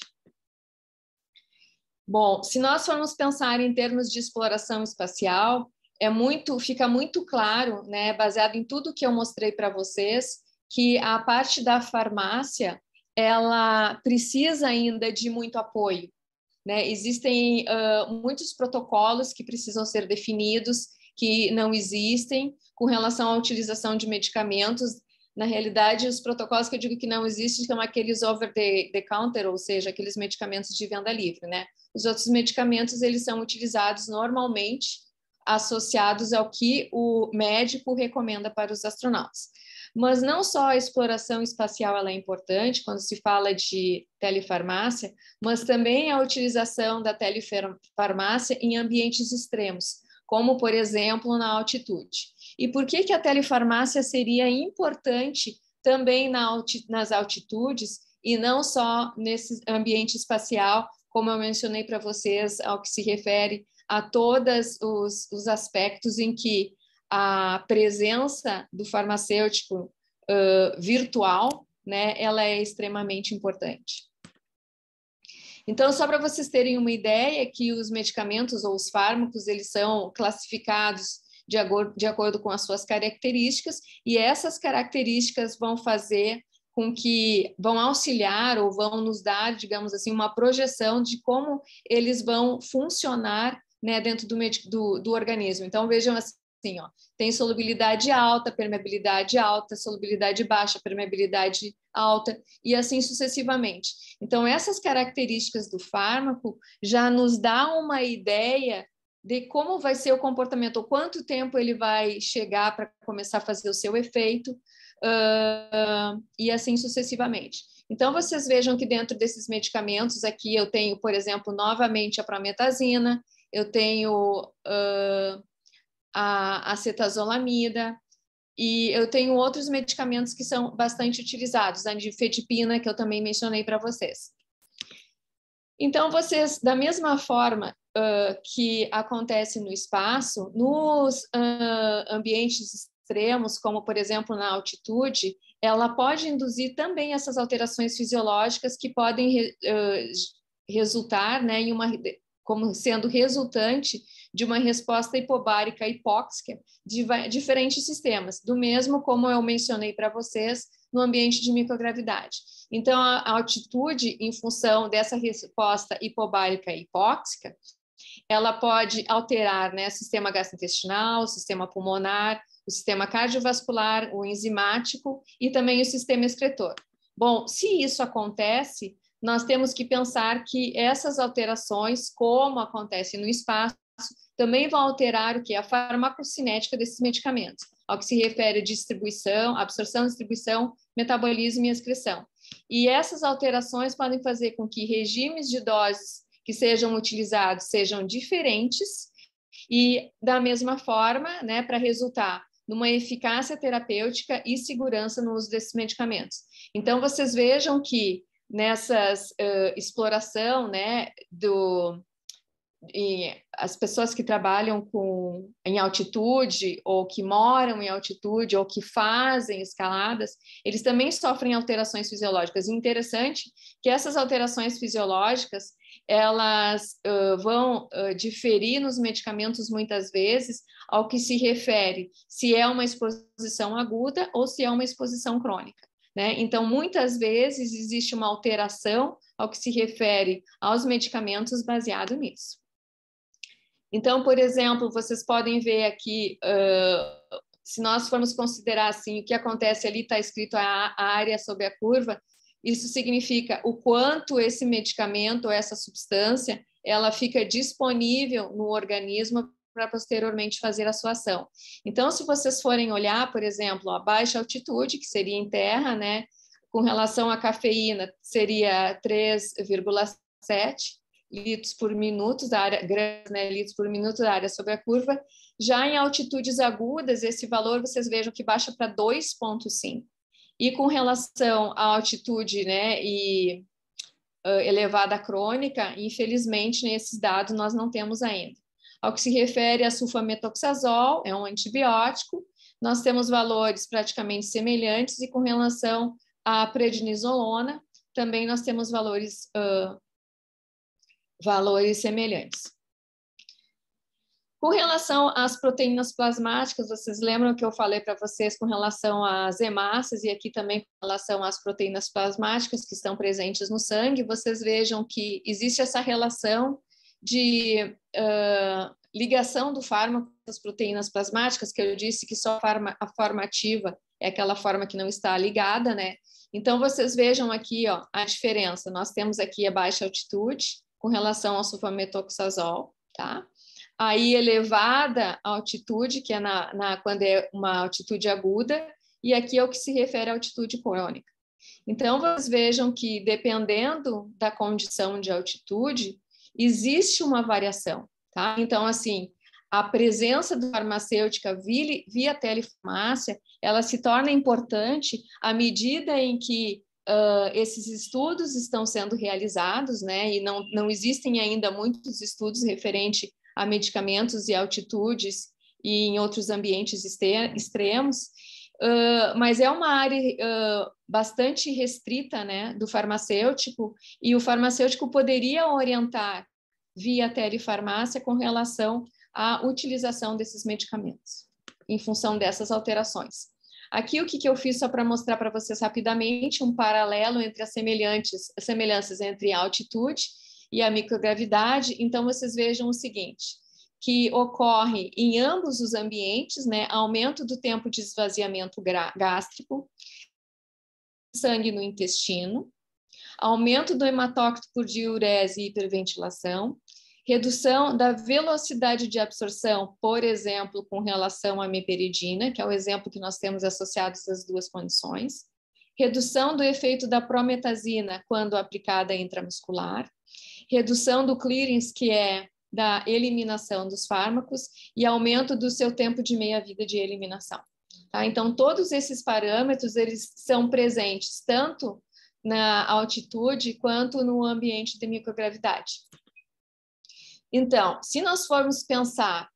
Speaker 1: Bom, se nós formos pensar em termos de exploração espacial, fica muito claro, né, baseado em tudo que eu mostrei para vocês, que a parte da farmácia, ela precisa ainda de muito apoio, né? Existem muitos protocolos que precisam ser definidos, que não existem, com relação à utilização de medicamentos. Na realidade, os protocolos que eu digo que não existem são aqueles over the counter, ou seja, aqueles medicamentos de venda livre, né? Os outros medicamentos, eles são utilizados normalmente associados ao que o médico recomenda para os astronautas. Mas não só a exploração espacial ela é importante quando se fala de telefarmácia, mas também a utilização da telefarmácia em ambientes extremos, como, por exemplo, na altitude. E por que a telefarmácia seria importante também nas altitudes e não só nesse ambiente espacial, como eu mencionei para vocês, ao que se refere a todos os aspectos em que a presença do farmacêutico virtual, né, ela é extremamente importante. Então, só para vocês terem uma ideia, que os medicamentos ou os fármacos, eles são classificados de acordo com as suas características, e essas características vão auxiliar ou vão nos dar, digamos assim, uma projeção de como eles vão funcionar, né, dentro do organismo. Então, vejam assim, ó, tem solubilidade alta, permeabilidade alta, solubilidade baixa, permeabilidade alta, e assim sucessivamente. Então, essas características do fármaco já nos dá uma ideia de como vai ser o comportamento, ou quanto tempo ele vai chegar para começar a fazer o seu efeito, e assim sucessivamente. Então, vocês vejam que dentro desses medicamentos aqui eu tenho, por exemplo, novamente a prometazina, eu tenho a acetazolamida, E eu tenho outros medicamentos que são bastante utilizados, a nifedipina, que eu também mencionei para vocês. Então, vocês, da mesma forma que acontece no espaço, nos ambientes extremos, como, por exemplo, na altitude, ela pode induzir também essas alterações fisiológicas que podem resultar, né, como sendo resultante de uma resposta hipobárica hipóxica de diferentes sistemas, do mesmo como eu mencionei para vocês no ambiente de microgravidade. Então, a altitude, em função dessa resposta hipobárica hipóxica, ela pode alterar, né, o sistema gastrointestinal, o sistema pulmonar, o sistema cardiovascular, o enzimático e também o sistema excretor. Bom, se isso acontece, nós temos que pensar que essas alterações, como acontece no espaço, também vão alterar o que? A farmacocinética desses medicamentos, ao que se refere a distribuição, absorção, distribuição, metabolismo e excreção. E essas alterações podem fazer com que regimes de doses que sejam utilizados sejam diferentes e, da mesma forma, né, para resultar numa eficácia terapêutica e segurança no uso desses medicamentos. Então, vocês vejam que nessas exploração, né, e as pessoas que trabalham em altitude, ou que moram em altitude, ou que fazem escaladas, eles também sofrem alterações fisiológicas. E interessante que essas alterações fisiológicas, elas vão diferir nos medicamentos muitas vezes ao que se refere se é uma exposição aguda ou se é uma exposição crônica, né? Então, muitas vezes existe uma alteração ao que se refere aos medicamentos baseado nisso. Então, por exemplo, vocês podem ver aqui, se nós formos considerar assim, o que acontece ali, está escrito a área sobre a curva, isso significa o quanto esse medicamento ou essa substância, ela fica disponível no organismo para posteriormente fazer a sua ação. Então, se vocês forem olhar, por exemplo, a baixa altitude, que seria em terra, né, com relação à cafeína, seria 3,7 litros por minuto da área, gramas, né, litros por minuto da área sobre a curva. Já em altitudes agudas, esse valor, vocês vejam que baixa para 2,5. E com relação à altitude, né, e elevada crônica, infelizmente, nesses dados nós não temos ainda. Ao que se refere a sulfametoxazol, é um antibiótico, nós temos valores praticamente semelhantes, e com relação à prednisolona, também nós temos valores semelhantes. Com relação às proteínas plasmáticas, vocês lembram que eu falei para vocês com relação às hemácias e aqui também com relação às proteínas plasmáticas que estão presentes no sangue, vocês vejam que existe essa relação de ligação do fármaco com as proteínas plasmáticas, que eu disse que só a forma ativa é aquela forma que não está ligada, né? Então, vocês vejam aqui, ó, a diferença. Nós temos aqui a baixa altitude com relação ao sulfametoxazol, tá? Aí elevada a altitude, que é quando é uma altitude aguda, e aqui é o que se refere à altitude crônica. Então, vocês vejam que, dependendo da condição de altitude, existe uma variação, tá? Então, assim, a presença da farmacêutica via telefarmácia, ela se torna importante à medida em que esses estudos estão sendo realizados, né? E não existem ainda muitos estudos referentes a medicamentos e altitudes e em outros ambientes extremos, mas é uma área bastante restrita, né, do farmacêutico, e o farmacêutico poderia orientar via telefarmácia com relação à utilização desses medicamentos, em função dessas alterações. Aqui o que eu fiz só para mostrar para vocês rapidamente um paralelo entre as semelhanças entre a altitude e a microgravidade. Então, vocês vejam o seguinte, que ocorre em ambos os ambientes, né, aumento do tempo de esvaziamento gástrico, sangue no intestino, aumento do hematócrito por diurese e hiperventilação, redução da velocidade de absorção, por exemplo, com relação à meperidina, que é o exemplo que nós temos associados às duas condições, redução do efeito da prometazina quando aplicada intramuscular, redução do clearance, que é da eliminação dos fármacos, e aumento do seu tempo de meia-vida de eliminação. Tá? Então, todos esses parâmetros, eles são presentes tanto na altitude quanto no ambiente de microgravidade. Então, se nós formos pensar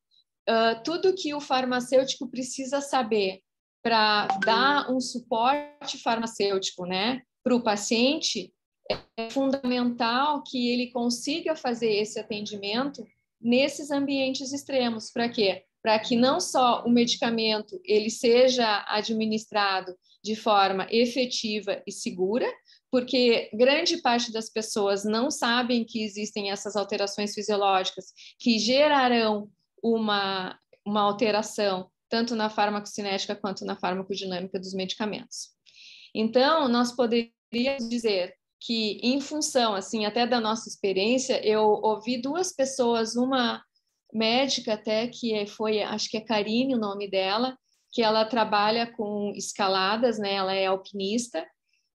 Speaker 1: tudo que o farmacêutico precisa saber para dar um suporte farmacêutico, né, para o paciente, é fundamental que ele consiga fazer esse atendimento nesses ambientes extremos. Para quê? Para que não só o medicamento ele seja administrado de forma efetiva e segura, porque grande parte das pessoas não sabem que existem essas alterações fisiológicas que gerarão uma alteração tanto na farmacocinética quanto na farmacodinâmica dos medicamentos. Então, nós poderíamos dizer que, em função, assim, até da nossa experiência, eu ouvi duas pessoas, uma médica até, que foi, acho que é Karine o nome dela, que ela trabalha com escaladas, né? Ela é alpinista,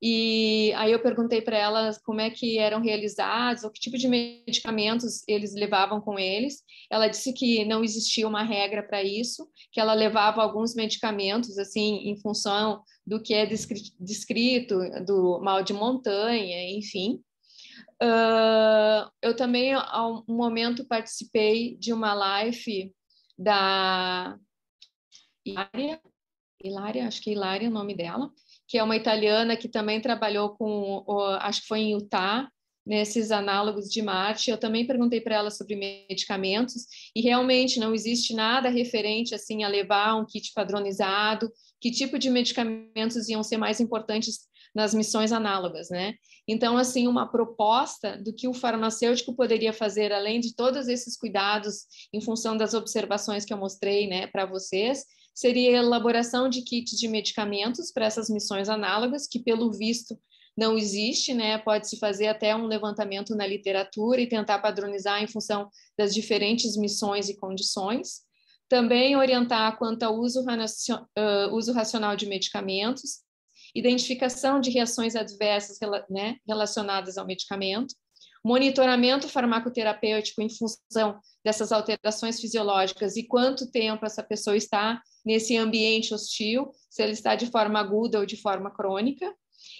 Speaker 1: e aí eu perguntei para ela como é que eram realizados, ou que tipo de medicamentos eles levavam com eles. Ela disse que não existia uma regra para isso, que ela levava alguns medicamentos, assim, em função do que é descrito, do mal de montanha, enfim. Eu também, a um momento, participei de uma live da Hilária, acho que é Hilária é o nome dela, que é uma italiana que também trabalhou com, acho que foi em Utah, nesses análogos de Marte. Eu também perguntei para ela sobre medicamentos e realmente não existe nada referente assim a levar um kit padronizado, que tipo de medicamentos iam ser mais importantes nas missões análogas, né? Então, assim, uma proposta do que o farmacêutico poderia fazer, além de todos esses cuidados em função das observações que eu mostrei, né, para vocês, seria a elaboração de kits de medicamentos para essas missões análogas, que pelo visto não existe, né? Pode-se fazer até um levantamento na literatura e tentar padronizar em função das diferentes missões e condições. Também orientar quanto ao uso racional de medicamentos, identificação de reações adversas, né, relacionadas ao medicamento, monitoramento farmacoterapêutico em função dessas alterações fisiológicas e quanto tempo essa pessoa está nesse ambiente hostil, se ele está de forma aguda ou de forma crônica,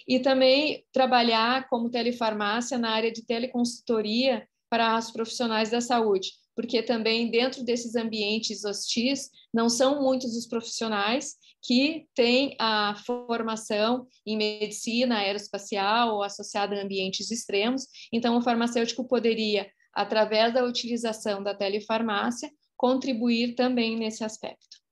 Speaker 1: e também trabalhar como telefarmácia na área de teleconsultoria para os profissionais da saúde, porque também dentro desses ambientes hostis não são muitos os profissionais que têm a formação em medicina aeroespacial ou associada a ambientes extremos. Então, o farmacêutico poderia, através da utilização da telefarmácia, contribuir também nesse aspecto.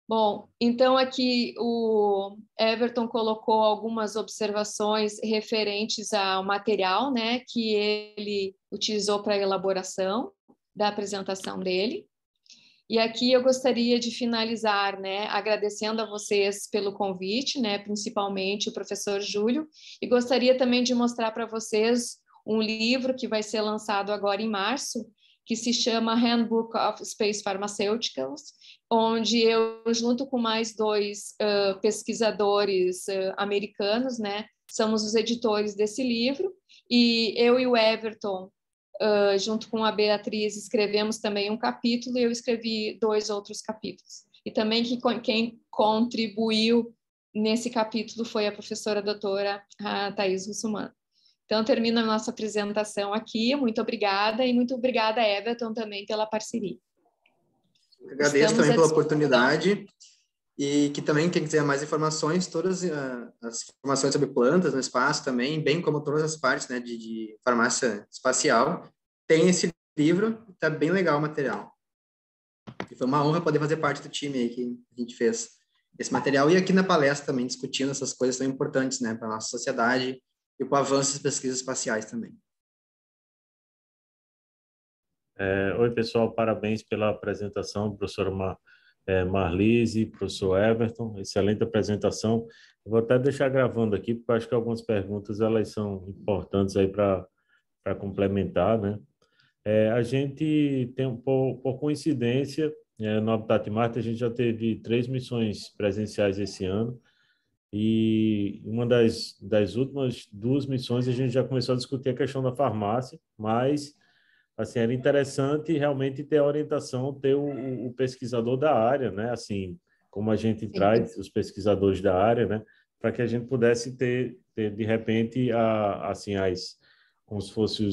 Speaker 1: Bom, então aqui o Everton colocou algumas observações referentes ao material, né, que ele utilizou para a elaboração da apresentação dele. E aqui eu gostaria de finalizar, né, agradecendo a vocês pelo convite, né, principalmente o professor Júlio, e gostaria também de mostrar para vocês um livro que vai ser lançado agora em março, que se chama Handbook of Space Pharmaceuticals, onde eu, junto com mais dois pesquisadores americanos, né, somos os editores desse livro, e eu e o Everton, junto com a Beatriz, escrevemos também um capítulo e eu escrevi 2 outros capítulos. E também quem contribuiu nesse capítulo foi a professora doutora Thaís Russumano. Então, termino a nossa apresentação aqui. Muito obrigada e muito obrigada, Everton, também pela parceria.
Speaker 4: Eu agradeço também pela oportunidade e que também, quem quiser mais informações, todas as informações sobre plantas no espaço também, bem como todas as partes, né, de farmácia espacial, tem esse livro, está bem legal o material. E foi uma honra poder fazer parte do time aí que a gente fez esse material e aqui na palestra também discutindo essas coisas tão importantes, né, para a nossa sociedade e para o avanço das pesquisas espaciais também.
Speaker 2: Oi, pessoal, parabéns pela apresentação, professora Marlise, professor Everton, excelente apresentação. Eu vou até deixar gravando aqui, porque eu acho que algumas perguntas elas são importantes aí para complementar, né? A gente tem, por coincidência, no Habitat Marte, a gente já teve 3 missões presenciais esse ano, e uma das últimas 2 missões a gente já começou a discutir a questão da farmácia, mas assim, era interessante realmente ter a orientação, ter o pesquisador da área, né? Assim, como a gente
Speaker 1: Sim.
Speaker 2: traz os pesquisadores da área, né? Para que a gente pudesse ter de repente, assim, como se fossem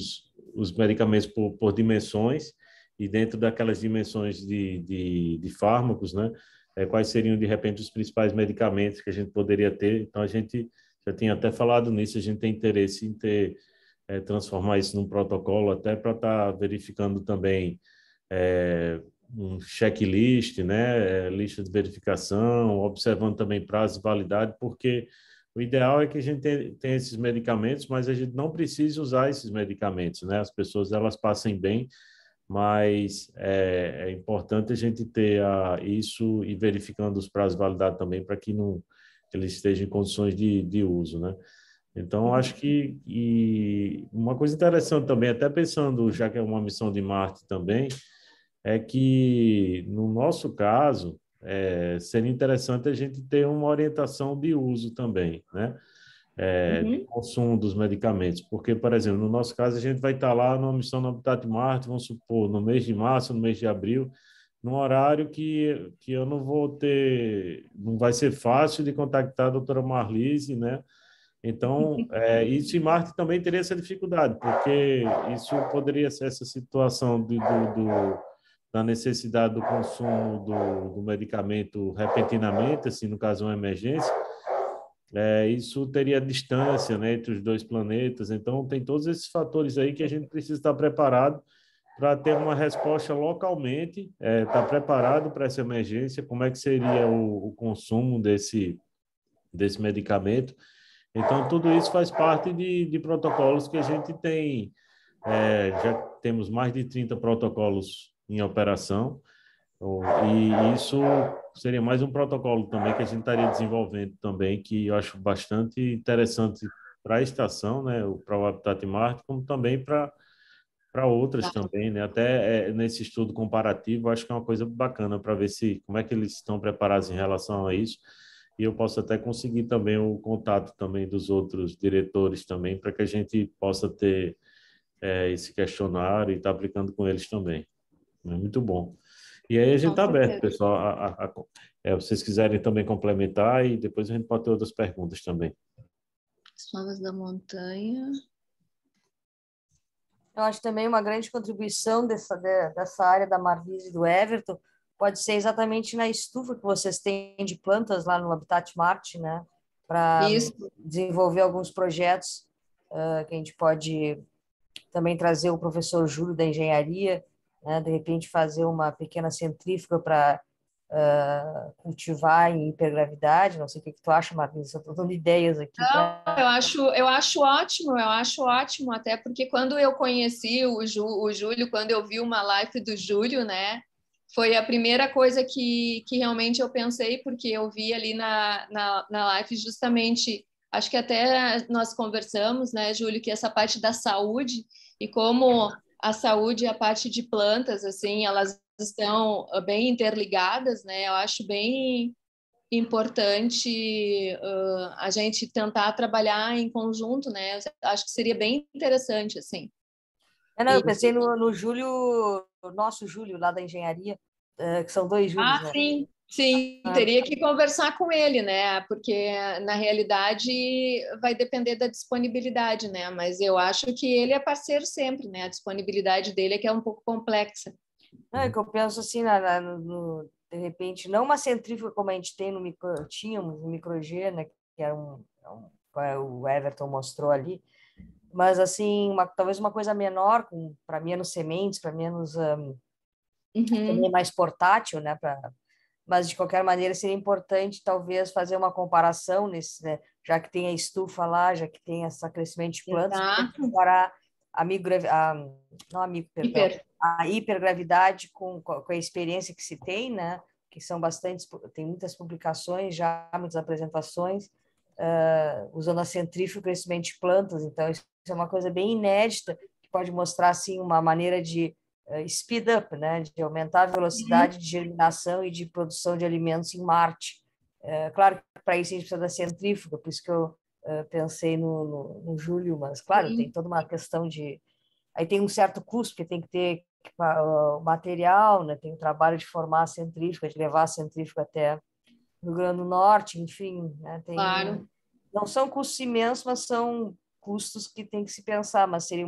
Speaker 2: os medicamentos por dimensões, e dentro daquelas dimensões de fármacos, né? Quais seriam, de repente, os principais medicamentos que a gente poderia ter. Então, a gente já tinha até falado nisso, a gente tem interesse em transformar isso num protocolo, até para estar verificando também um checklist, né, lista de verificação, observando também prazo de validade, porque o ideal é que a gente tenha esses medicamentos, mas a gente não precisa usar esses medicamentos, né? As pessoas elas passem bem, mas é importante a gente ter isso e verificando os prazos de validade também para que não que ele esteja em condições de uso, né? Então, acho que e uma coisa interessante também, até pensando, já que é uma missão de Marte também, é que, no nosso caso, seria interessante a gente ter uma orientação de uso também, né? De
Speaker 1: Uhum.
Speaker 2: consumo dos medicamentos. Porque, por exemplo, no nosso caso, a gente vai estar lá numa missão no Habitat Marte, vamos supor, no mês de março, no mês de abril, num horário que eu não vou ter, não vai ser fácil de contactar a doutora Marlise, né? Então, isso em Marte também teria essa dificuldade, porque isso poderia ser essa situação da necessidade do consumo do medicamento repentinamente, assim, no caso, uma emergência, isso teria distância, né, entre os dois planetas. Então, tem todos esses fatores aí que a gente precisa estar preparado para ter uma resposta localmente, estar preparado para essa emergência, como é que seria o consumo desse medicamento. Então, tudo isso faz parte de protocolos que a gente tem. Já temos mais de 30 protocolos em operação, e isso seria mais um protocolo também que a gente estaria desenvolvendo também, que eu acho bastante interessante para a estação, né, para o Habitat Marte, como também para outras
Speaker 1: Tá.
Speaker 2: também, né? Até nesse estudo comparativo, acho que é uma coisa bacana para ver se como é que eles estão preparados em relação a isso. E eu posso até conseguir também o contato também dos outros diretores também, para que a gente possa ter esse questionário e estar aplicando com eles também. É muito bom. E aí a gente
Speaker 1: Com
Speaker 2: está aberto,
Speaker 1: certeza.
Speaker 2: pessoal. Vocês quiserem também complementar e depois a gente pode ter outras perguntas também.
Speaker 1: As Favas da Montanha.
Speaker 5: Eu acho também uma grande contribuição dessa área da Marlise e do Everton pode ser exatamente na estufa que vocês têm de plantas lá no Habitat Marte, né? Para
Speaker 1: Isso.
Speaker 5: desenvolver alguns projetos que a gente pode também trazer o professor Júlio da engenharia, né? De repente fazer uma pequena centrífuga para cultivar em hipergravidade. Não sei o que tu acha, Marlise, eu estou dando ideias aqui.
Speaker 1: Eu acho ótimo, até porque quando eu conheci o Júlio, quando eu vi uma live do Júlio, né, foi a primeira coisa que realmente eu pensei, porque eu vi ali na live justamente, acho que até nós conversamos, né, Júlio, que essa parte da saúde e como a saúde e a parte de plantas, assim, elas estão bem interligadas, né, eu acho bem importante a gente tentar trabalhar em conjunto, né? Eu acho que seria bem interessante, assim.
Speaker 5: Não, eu pensei no Júlio, o nosso Júlio lá da engenharia, que são dois Júlios, né?
Speaker 1: Sim, teria que conversar com ele, né? Porque na realidade vai depender da disponibilidade, né? Mas eu acho que ele é parceiro sempre, né? A disponibilidade dele é que é um pouco complexa.
Speaker 5: Não, é que eu penso assim, de repente, não uma centrífuga como a gente tem tínhamos no Micro-G, né? Que era o Everton mostrou ali, mas assim, talvez uma coisa menor, para menos sementes, para menos também mais portátil, né? Mas de qualquer maneira seria importante talvez fazer uma comparação nesse, né? Já que tem a estufa lá, já que tem esse crescimento de plantas, comparar não amigo, perdão, a hipergravidade com a experiência que se tem, né? Que são tem muitas publicações já, muitas apresentações, usando a centrífuga crescimento de plantas. Então isso é uma coisa bem inédita que pode mostrar assim uma maneira de speed up, né, de aumentar a velocidade de germinação e de produção de alimentos em Marte. Claro que para isso a gente precisa da centrífuga, por isso que eu pensei no Júlio, mas claro, tem toda uma questão de Aí tem um certo custo, porque tem que ter material, né? Tem o trabalho de formar a centrífuga, de levar a centrífuga até o Rio Grande do Norte, enfim, né?
Speaker 1: Claro.
Speaker 5: Não são custos imensos, mas são custos que tem que se pensar, mas seria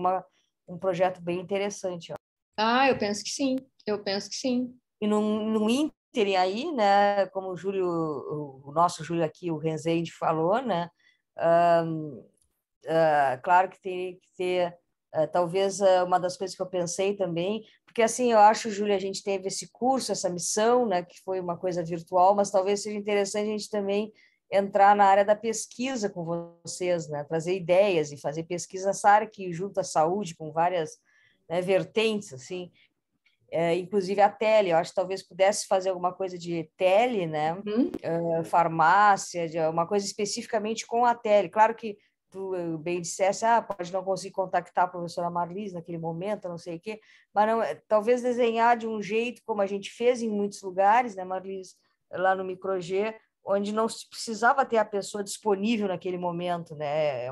Speaker 5: um projeto bem interessante. Ó.
Speaker 1: Eu penso que sim, eu penso que sim.
Speaker 5: E no ínterim aí, né, como o nosso Júlio aqui, o Rezende falou, né, claro que teria que ter, talvez uma das coisas que eu pensei também, porque assim, eu acho, Júlio, a gente teve esse curso, essa missão, né, que foi uma coisa virtual, mas talvez seja interessante a gente também entrar na área da pesquisa com vocês, né, trazer ideias e fazer pesquisa nessa área que junta a saúde com várias, né, vertentes, assim, inclusive a tele, eu acho que talvez pudesse fazer alguma coisa de tele, né, farmácia, uma coisa especificamente com a tele. Claro que tu bem dissesse, pode não conseguir contactar a professora Marlise naquele momento, não sei o quê, mas não, talvez desenhar de um jeito como a gente fez em muitos lugares, né, Marlise, lá no Microg, onde não se precisava ter a pessoa disponível naquele momento, né,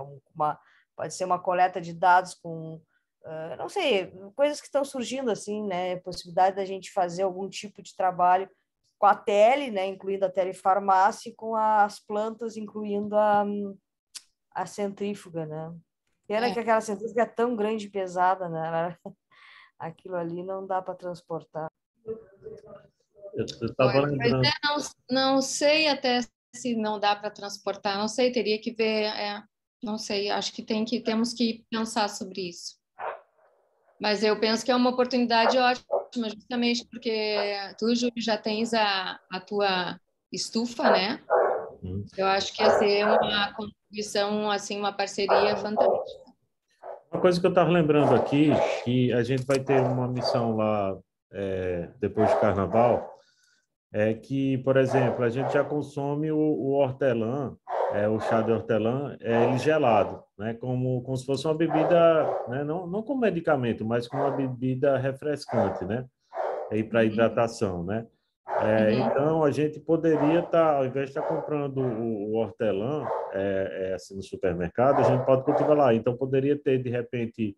Speaker 5: pode ser uma coleta de dados com não sei, coisas que estão surgindo assim, né? Possibilidade da gente fazer algum tipo de trabalho com a tele, né? Incluindo a telefarmácia, e com as plantas, incluindo a centrífuga, né? Pena que aquela centrífuga é tão grande e pesada, né? Aquilo ali não dá para transportar.
Speaker 2: Eu estava lembrando.
Speaker 1: Não sei até se não dá para transportar, não sei, teria que ver, não sei, acho que temos que pensar sobre isso. Mas eu penso que é uma oportunidade ótima, justamente porque tu, Júlio, já tens a tua estufa, né? Eu acho que ia ser uma contribuição, assim, uma parceria fantástica.
Speaker 2: Uma coisa que eu estava lembrando aqui, que a gente vai ter uma missão lá depois do Carnaval, é que, por exemplo, a gente já consome o hortelã, o chá de hortelã, ele gelado, né? Como se fosse uma bebida, né? Não como medicamento, mas como uma bebida refrescante, né? Aí para hidratação, né? Então, a gente poderia estar, ao invés de estar comprando o hortelã assim, no supermercado, a gente pode cultivar lá. Então, poderia ter, de repente,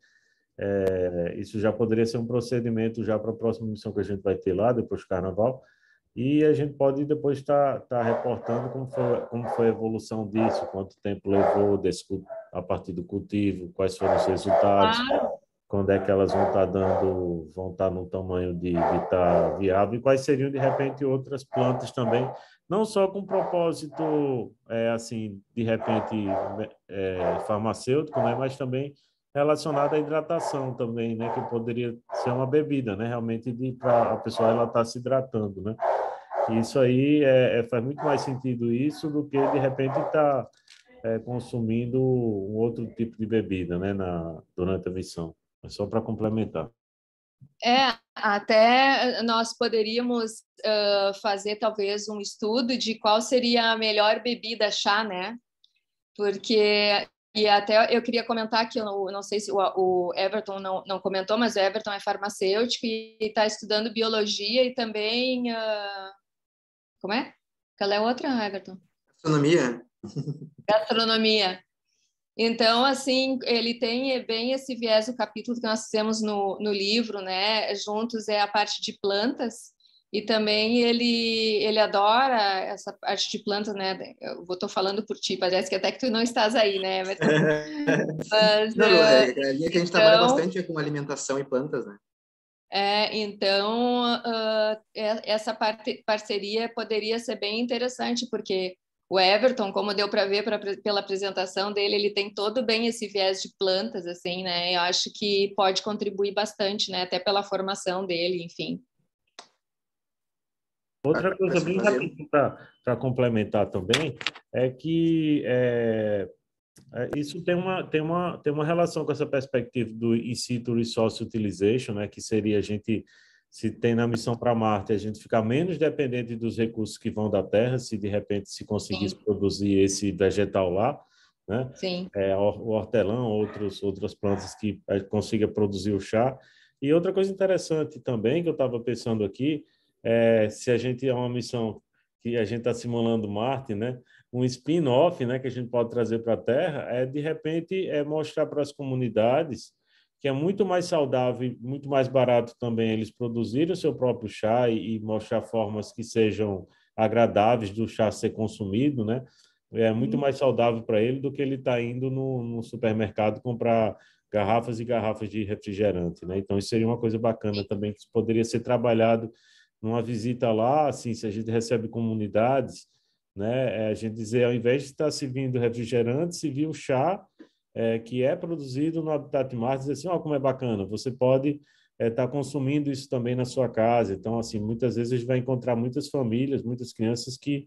Speaker 2: isso já poderia ser um procedimento já para a próxima missão que a gente vai ter lá, depois do Carnaval, e a gente pode depois estar reportando como foi a evolução disso, quanto tempo levou a partir do cultivo, quais foram os resultados, quando é que elas vão estar no tamanho de estar viável, e quais seriam, de repente, outras plantas também, não só com propósito, assim, de repente, farmacêutico, né, mas também relacionado à hidratação também, né, que poderia ser uma bebida, né, realmente para a pessoa ela estar se hidratando, né. Isso aí faz muito mais sentido isso do que, de repente, estar consumindo um outro tipo de bebida, né, durante a missão. É só para complementar.
Speaker 1: Até nós poderíamos fazer talvez um estudo de qual seria a melhor bebida chá, né? Porque, e até eu queria comentar que eu não sei se o Everton não comentou, mas o Everton é farmacêutico e está estudando biologia e também, como é? Qual é a outra, Everton?
Speaker 3: Gastronomia.
Speaker 1: Gastronomia. Então, assim, ele tem bem esse viés, o capítulo que nós fizemos no livro, né? Juntos é a parte de plantas, e também ele adora essa parte de plantas, né? Eu estou falando por ti, parece que até que tu não estás aí, né? Mas,
Speaker 3: Não, a linha que a gente trabalha
Speaker 1: então,
Speaker 3: bastante é com alimentação e plantas, né?
Speaker 1: Então, essa parceria poderia ser bem interessante, porque o Everton, como deu para ver pela apresentação dele, ele tem todo bem esse viés de plantas, assim, né? Eu acho que pode contribuir bastante, né? Até pela formação dele, enfim.
Speaker 2: Outra coisa bem rápida para complementar também é que isso tem uma relação com essa perspectiva do in situ resource utilization, né? Que seria a gente, se tem na missão para Marte, a gente ficar menos dependente dos recursos que vão da Terra, se de repente se conseguisse produzir esse vegetal lá, né?
Speaker 1: Sim.
Speaker 2: O hortelã, outras plantas que consiga produzir o chá. E outra coisa interessante também que eu estava pensando aqui, se a gente é uma missão que a gente está simulando Marte, né? Um spin-off, né, que a gente pode trazer para a Terra, de repente mostrar para as comunidades que é muito mais saudável e muito mais barato também eles produzirem o seu próprio chá e mostrar formas que sejam agradáveis do chá ser consumido, né? É muito mais saudável para ele do que ele estar indo no supermercado comprar garrafas e garrafas de refrigerante, né? Então, isso seria uma coisa bacana também, que poderia ser trabalhado numa visita lá, assim, se a gente recebe comunidades, né? A gente dizer, ao invés de estar servindo refrigerante, servir o chá, que é produzido no Habitat Marte, dizer assim, ó, como é bacana, você pode estar consumindo isso também na sua casa. Então, assim, muitas vezes a gente vai encontrar muitas famílias, muitas crianças que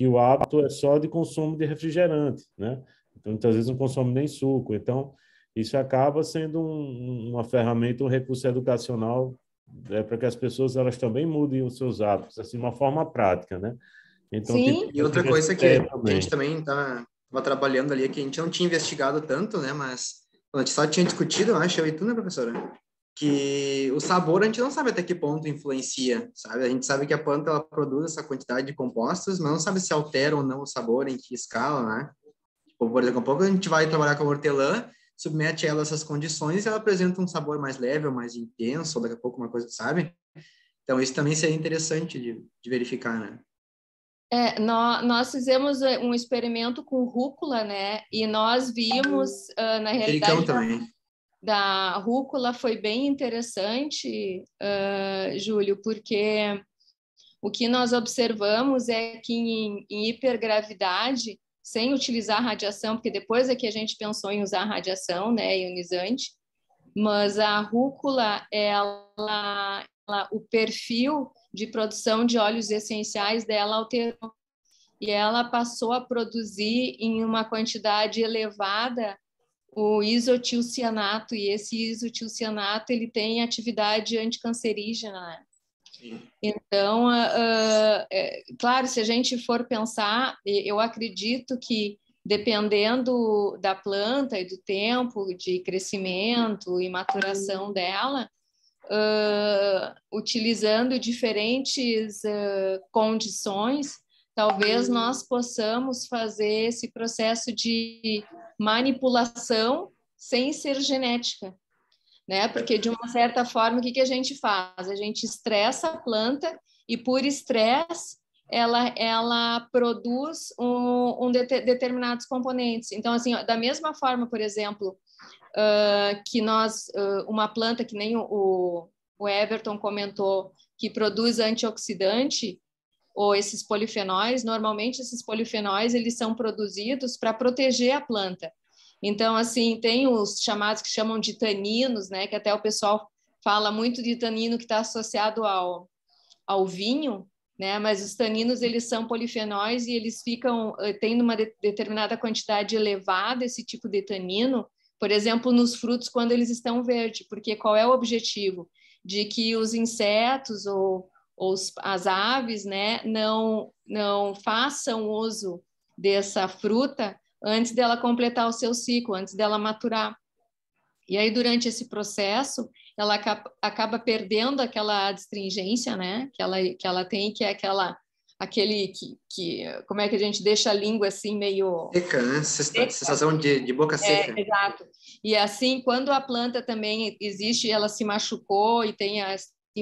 Speaker 2: o hábito é só de consumo de refrigerante, né? Então, muitas vezes não consome nem suco. Então, isso acaba sendo uma ferramenta, um recurso educacional para que as pessoas elas também mudem os seus hábitos, assim, de uma forma prática, né? Então,
Speaker 1: Sim.
Speaker 3: E outra
Speaker 2: tem essa
Speaker 3: coisa
Speaker 2: ideia
Speaker 3: que a gente também estava trabalhando ali, que a gente não tinha investigado tanto, né? Mas a gente só tinha discutido, eu acho, eu e tu, né, professora? Que o sabor a gente não sabe até que ponto influencia, sabe? A gente sabe que a planta ela produz essa quantidade de compostos, mas não sabe se altera ou não o sabor, em que escala, né? Tipo, por exemplo, um pouco a gente vai trabalhar com a hortelã, submete ela a essas condições e ela apresenta um sabor mais leve ou mais intenso, ou daqui a pouco uma coisa, sabe? Então, isso também seria interessante de verificar, né?
Speaker 1: Nós fizemos um experimento com rúcula, né? E nós vimos, na
Speaker 3: Manjericão
Speaker 1: realidade,
Speaker 3: também.
Speaker 1: da rúcula foi bem interessante, Júlio, porque o que nós observamos é que em hipergravidade, sem utilizar radiação, porque depois é que a gente pensou em usar radiação, né, ionizante, mas a rúcula, o perfil de produção de óleos essenciais dela alterou e ela passou a produzir em uma quantidade elevada o isotilcianato, e esse isotilcianato ele tem atividade anticancerígena, né? Então, claro, se a gente for pensar, eu acredito que dependendo da planta e do tempo de crescimento e maturação dela, utilizando diferentes condições, talvez nós possamos fazer esse processo de manipulação sem ser genética, né? Porque, de uma certa forma, o que a gente faz? A gente estressa a planta e, por estresse, ela produz determinados componentes. Então, assim, da mesma forma, por exemplo, que uma planta que nem o Everton comentou, que produz antioxidante, ou esses polifenóis, normalmente esses polifenóis eles são produzidos para proteger a planta. Então, assim, tem os chamados que chamam de taninos, né? Que até o pessoal fala muito de tanino que está associado ao vinho, né? Mas os taninos, eles são polifenóis e eles ficam, tendo uma determinada quantidade elevada, esse tipo de tanino, por exemplo, nos frutos quando eles estão verdes, porque qual é o objetivo? De que os insetos ou as aves, né, não façam uso dessa fruta antes dela completar o seu ciclo, antes dela maturar. E aí, durante esse processo, ela acaba perdendo aquela adstringência, né, que ela tem, que é aquele como é que a gente deixa a língua assim meio...
Speaker 3: Seca, né? Sensação de boca seca.
Speaker 1: Exato. E assim, quando a planta também existe, ela se machucou e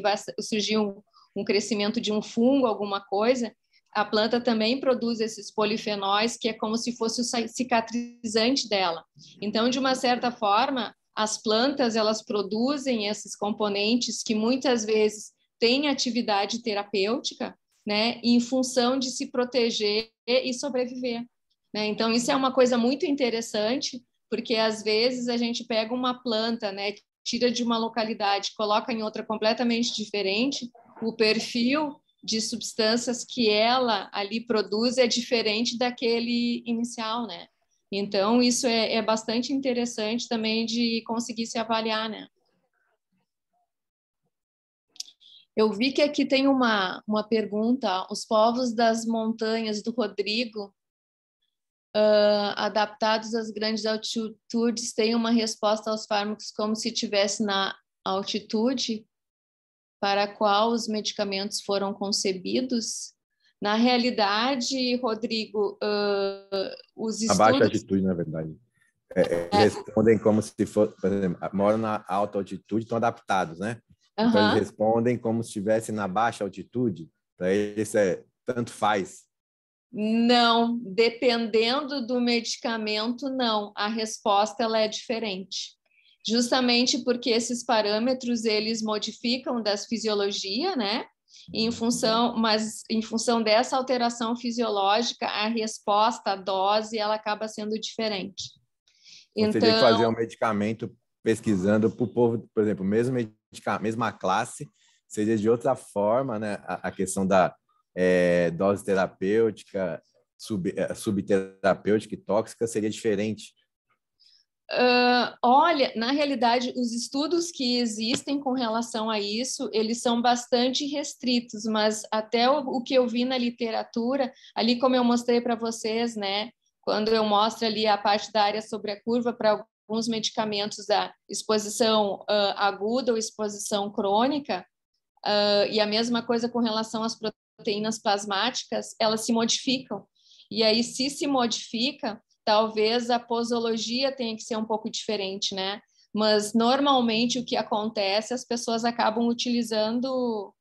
Speaker 1: vai surgir um crescimento de um fungo, alguma coisa, a planta também produz esses polifenóis, que é como se fosse o cicatrizante dela. Então, de uma certa forma, as plantas, elas produzem esses componentes que muitas vezes têm atividade terapêutica, né, em função de se proteger e sobreviver, né? Então, isso é uma coisa muito interessante, porque às vezes a gente pega uma planta, né, tira de uma localidade, coloca em outra completamente diferente, o perfil de substâncias que ela ali produz é diferente daquele inicial, né? Então, isso é bastante interessante também de conseguir se avaliar, né? Eu vi que aqui tem uma pergunta. Os povos das montanhas do Rodrigo, adaptados às grandes altitudes, têm uma resposta aos fármacos como se estivesse na altitude para a qual os medicamentos foram concebidos? Na realidade, Rodrigo, os
Speaker 6: A baixa
Speaker 1: estudos...
Speaker 6: altitude, na verdade. respondem como se fosse, por exemplo, moram na alta altitude, estão adaptados, né? Então, eles respondem como se estivessem na baixa altitude. Para eles, tanto faz.
Speaker 1: Não, dependendo do medicamento, não. A resposta ela é diferente. Justamente porque esses parâmetros, eles modificam das fisiologia, né? Mas em função dessa alteração fisiológica, a resposta, a dose, ela acaba sendo diferente.
Speaker 6: Então, você tem que fazer um medicamento pesquisando para o povo, por exemplo, mesma classe, seja de outra forma, né? A questão da dose terapêutica, subterapêutica e tóxica seria diferente.
Speaker 1: Olha, na realidade, os estudos que existem com relação a isso, eles são bastante restritos, mas até o que eu vi na literatura, ali como eu mostrei para vocês, né, quando eu mostro ali a parte da área sobre a curva para alguns medicamentos da exposição aguda ou exposição crônica, e a mesma coisa com relação às proteínas plasmáticas, elas se modificam. E aí, se modifica, talvez a posologia tenha que ser um pouco diferente, né? Mas, normalmente, o que acontece, as pessoas acabam utilizando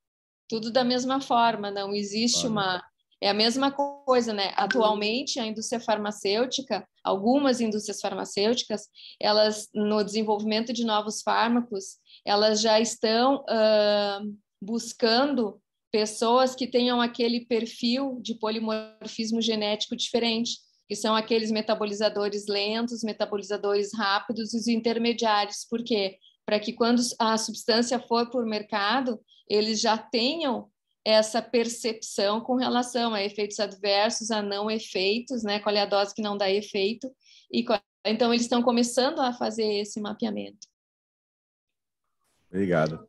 Speaker 1: tudo da mesma forma, não existe uma... É a mesma coisa, né? Atualmente, a indústria farmacêutica, algumas indústrias farmacêuticas, elas, no desenvolvimento de novos fármacos, elas já estão buscando pessoas que tenham aquele perfil de polimorfismo genético diferente, que são aqueles metabolizadores lentos, metabolizadores rápidos e os intermediários. Por quê? Para que quando a substância for para o mercado, eles já tenham essa percepção com relação a efeitos adversos, a não efeitos, né? Qual é a dose que não dá efeito. Então, eles estão começando a fazer esse mapeamento.
Speaker 6: Obrigado.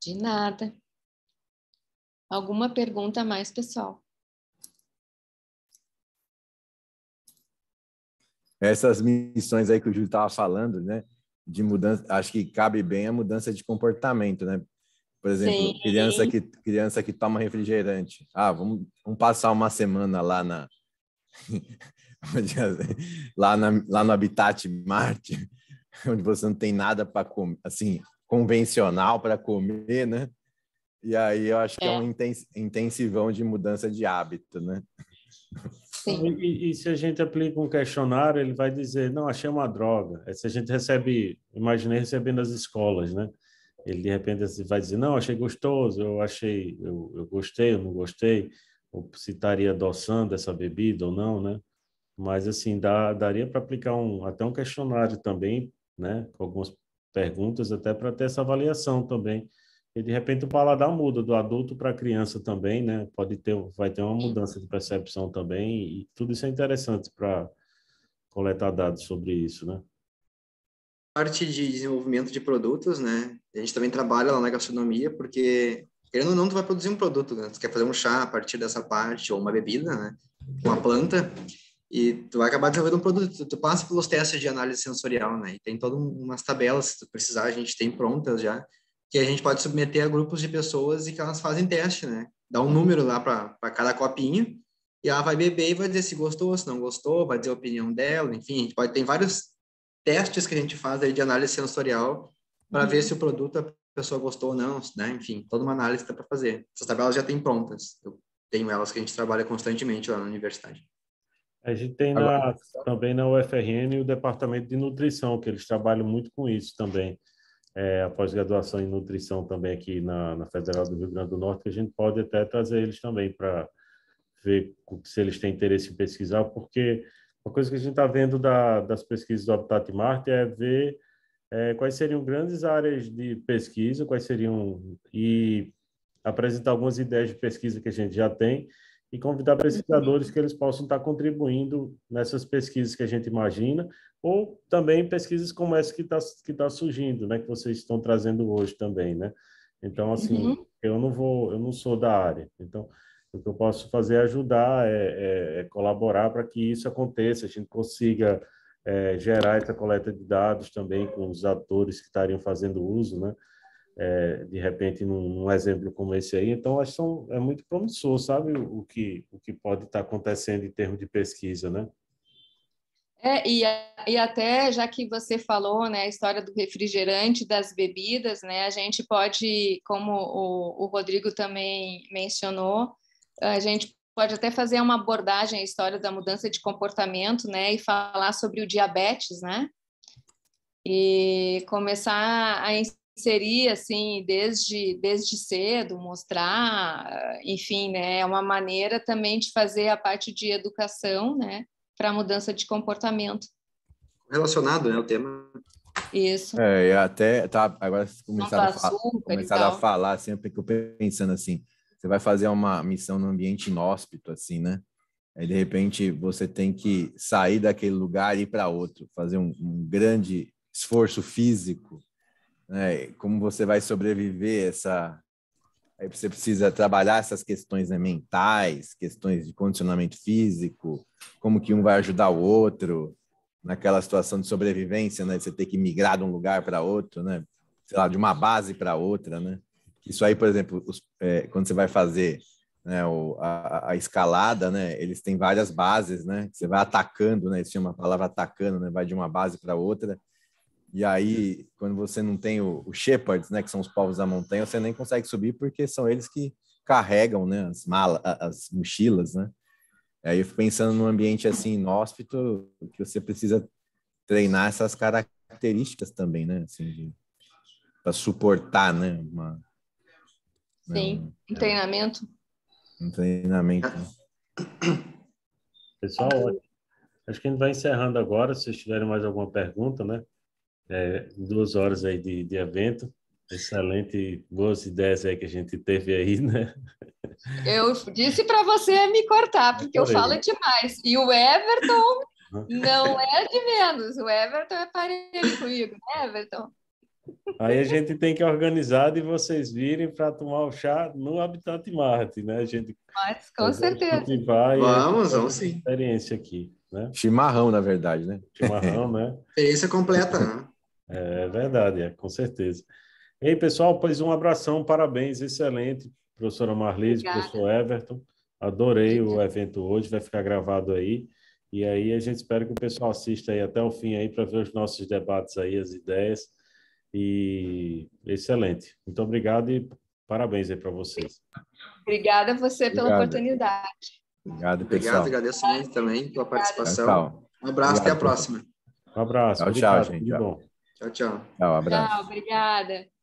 Speaker 1: De nada. Alguma pergunta a mais, pessoal?
Speaker 6: Essas missões aí que o Júlio estava falando, né? De mudança, acho que cabe bem a mudança de comportamento, né? Por exemplo, criança que toma refrigerante. Vamos passar uma semana lá lá no Habitat Marte, onde você não tem nada para comer, assim, convencional para comer, né? E aí eu acho que é um intensivão de mudança de hábito, né?
Speaker 1: Sim.
Speaker 2: E se a gente aplica um questionário, ele vai dizer, não, achei uma droga. Se a gente imaginei recebendo as escolas, né? Ele, de repente, vai dizer, não, achei gostoso, eu gostei, eu não gostei, ou se estaria adoçando essa bebida ou não, né? Mas, assim, daria para aplicar até um questionário também, né? Com algumas perguntas, até para ter essa avaliação também. E, de repente, o paladar muda do adulto para a criança também, né? Vai ter uma mudança de percepção também, e tudo isso é interessante para coletar dados sobre isso, né?
Speaker 3: Parte de desenvolvimento de produtos, né? A gente também trabalha lá na gastronomia, porque, querendo ou não, tu vai produzir um produto, né? Tu quer fazer um chá a partir dessa parte, ou uma bebida, né? Uma planta, e tu vai acabar desenvolvendo um produto. Tu passa pelos testes de análise sensorial, né? E tem todas umas tabelas, se tu precisar, a gente tem prontas já, que a gente pode submeter a grupos de pessoas e que elas fazem teste, né? Dá um número lá para cada copinho, e ela vai beber e vai dizer se gostou, se não gostou, vai dizer a opinião dela, enfim, a gente tem vários testes que a gente faz aí de análise sensorial para ver se o produto a pessoa gostou ou não, né? Enfim, toda uma análise que dá para fazer. Essas tabelas já tem prontas. Eu tenho elas que a gente trabalha constantemente lá na universidade.
Speaker 2: A gente tem também na UFRN o departamento de nutrição, que eles trabalham muito com isso também. A pós-graduação em nutrição também aqui na Federal do Rio Grande do Norte, que a gente pode até trazer eles também para ver se eles têm interesse em pesquisar, porque uma coisa que a gente está vendo das pesquisas do Habitat Marte é ver quais seriam grandes áreas de pesquisa, e apresentar algumas ideias de pesquisa que a gente já tem e convidar pesquisadores que eles possam estar contribuindo nessas pesquisas que a gente imagina, ou também pesquisas como essa que tá surgindo, né, que vocês estão trazendo hoje também, né? Então, assim, eu não sou da área, então o que eu posso fazer é ajudar, colaborar para que isso aconteça, a gente consiga gerar essa coleta de dados também com os atores que estariam fazendo uso, né? De repente, num exemplo como esse aí. Então, acho que é muito promissor, sabe, o que pode estar acontecendo em termos de pesquisa, né?
Speaker 1: E até, já que você falou, né, a história do refrigerante, das bebidas, né, a gente pode, como o Rodrigo também mencionou, a gente pode até fazer uma abordagem à história da mudança de comportamento, né, e falar sobre o diabetes, né, e começar a inserir, assim, desde cedo, mostrar, enfim, né, é uma maneira também de fazer a parte de educação, né, para a mudança de comportamento.
Speaker 3: Relacionado, né, o tema.
Speaker 1: Isso.
Speaker 6: E até agora começaram a
Speaker 1: a
Speaker 6: falar, sempre que eu pensando assim, você vai fazer uma missão num ambiente inóspito, assim, né? Aí, de repente, você tem que sair daquele lugar e ir para outro, fazer um grande esforço físico, né? Como você vai sobreviver Aí você precisa trabalhar essas questões, né, mentais, questões de condicionamento físico, como que um vai ajudar o outro naquela situação de sobrevivência, né? De você ter que migrar de um lugar para outro, né? Sei lá, de uma base para outra, né? Isso aí, por exemplo, quando você vai fazer, né, a escalada, né? Eles têm várias bases, né? Você vai atacando, né? Eles chamam a palavra atacando, né? Vai de uma base para outra. E aí, quando você não tem os shepherds, né, que são os povos da montanha, você nem consegue subir porque são eles que carregam, né, as mochilas, né? Aí eu fico pensando num ambiente assim inóspito, que você precisa treinar essas características também, né, assim, para suportar, né,
Speaker 1: Sim, um treinamento.
Speaker 6: Um treinamento. Né?
Speaker 2: Pessoal, acho que a gente vai encerrando agora. Se vocês tiverem mais alguma pergunta, né? 2 horas aí de evento. Excelente, boas ideias aí que a gente teve aí, né?
Speaker 1: Eu disse para você me cortar, porque eu falo demais. E o Everton não é de menos. O Everton é parelho comigo, né, Everton?
Speaker 2: Aí a gente tem que organizar de vocês virem para tomar o chá no Habitat Marte, né? A gente
Speaker 1: Mas, com certeza.
Speaker 3: Vamos sim.
Speaker 2: Experiência aqui, né?
Speaker 6: Chimarrão, na verdade, né?
Speaker 2: Chimarrão, né?
Speaker 3: Experiência completa, né?
Speaker 2: É verdade, com certeza. E aí, pessoal, pois um abração, parabéns, excelente, professora Marlise, professor Everton. Adorei o evento hoje, vai ficar gravado aí. E aí a gente espera que o pessoal assista aí até o fim aí para ver os nossos debates aí, as ideias. E excelente. Muito obrigado e parabéns aí para vocês.
Speaker 1: Obrigada a você pela oportunidade.
Speaker 6: Obrigado, pessoal.
Speaker 3: Obrigado, agradeço muito também pela participação.
Speaker 6: Tchau.
Speaker 3: Um abraço, até a próxima.
Speaker 2: Um abraço.
Speaker 6: Tchau, gente.
Speaker 2: Tudo bom.
Speaker 3: Tchau, tchau.
Speaker 6: Tchau, abraço.
Speaker 1: Tchau, obrigada.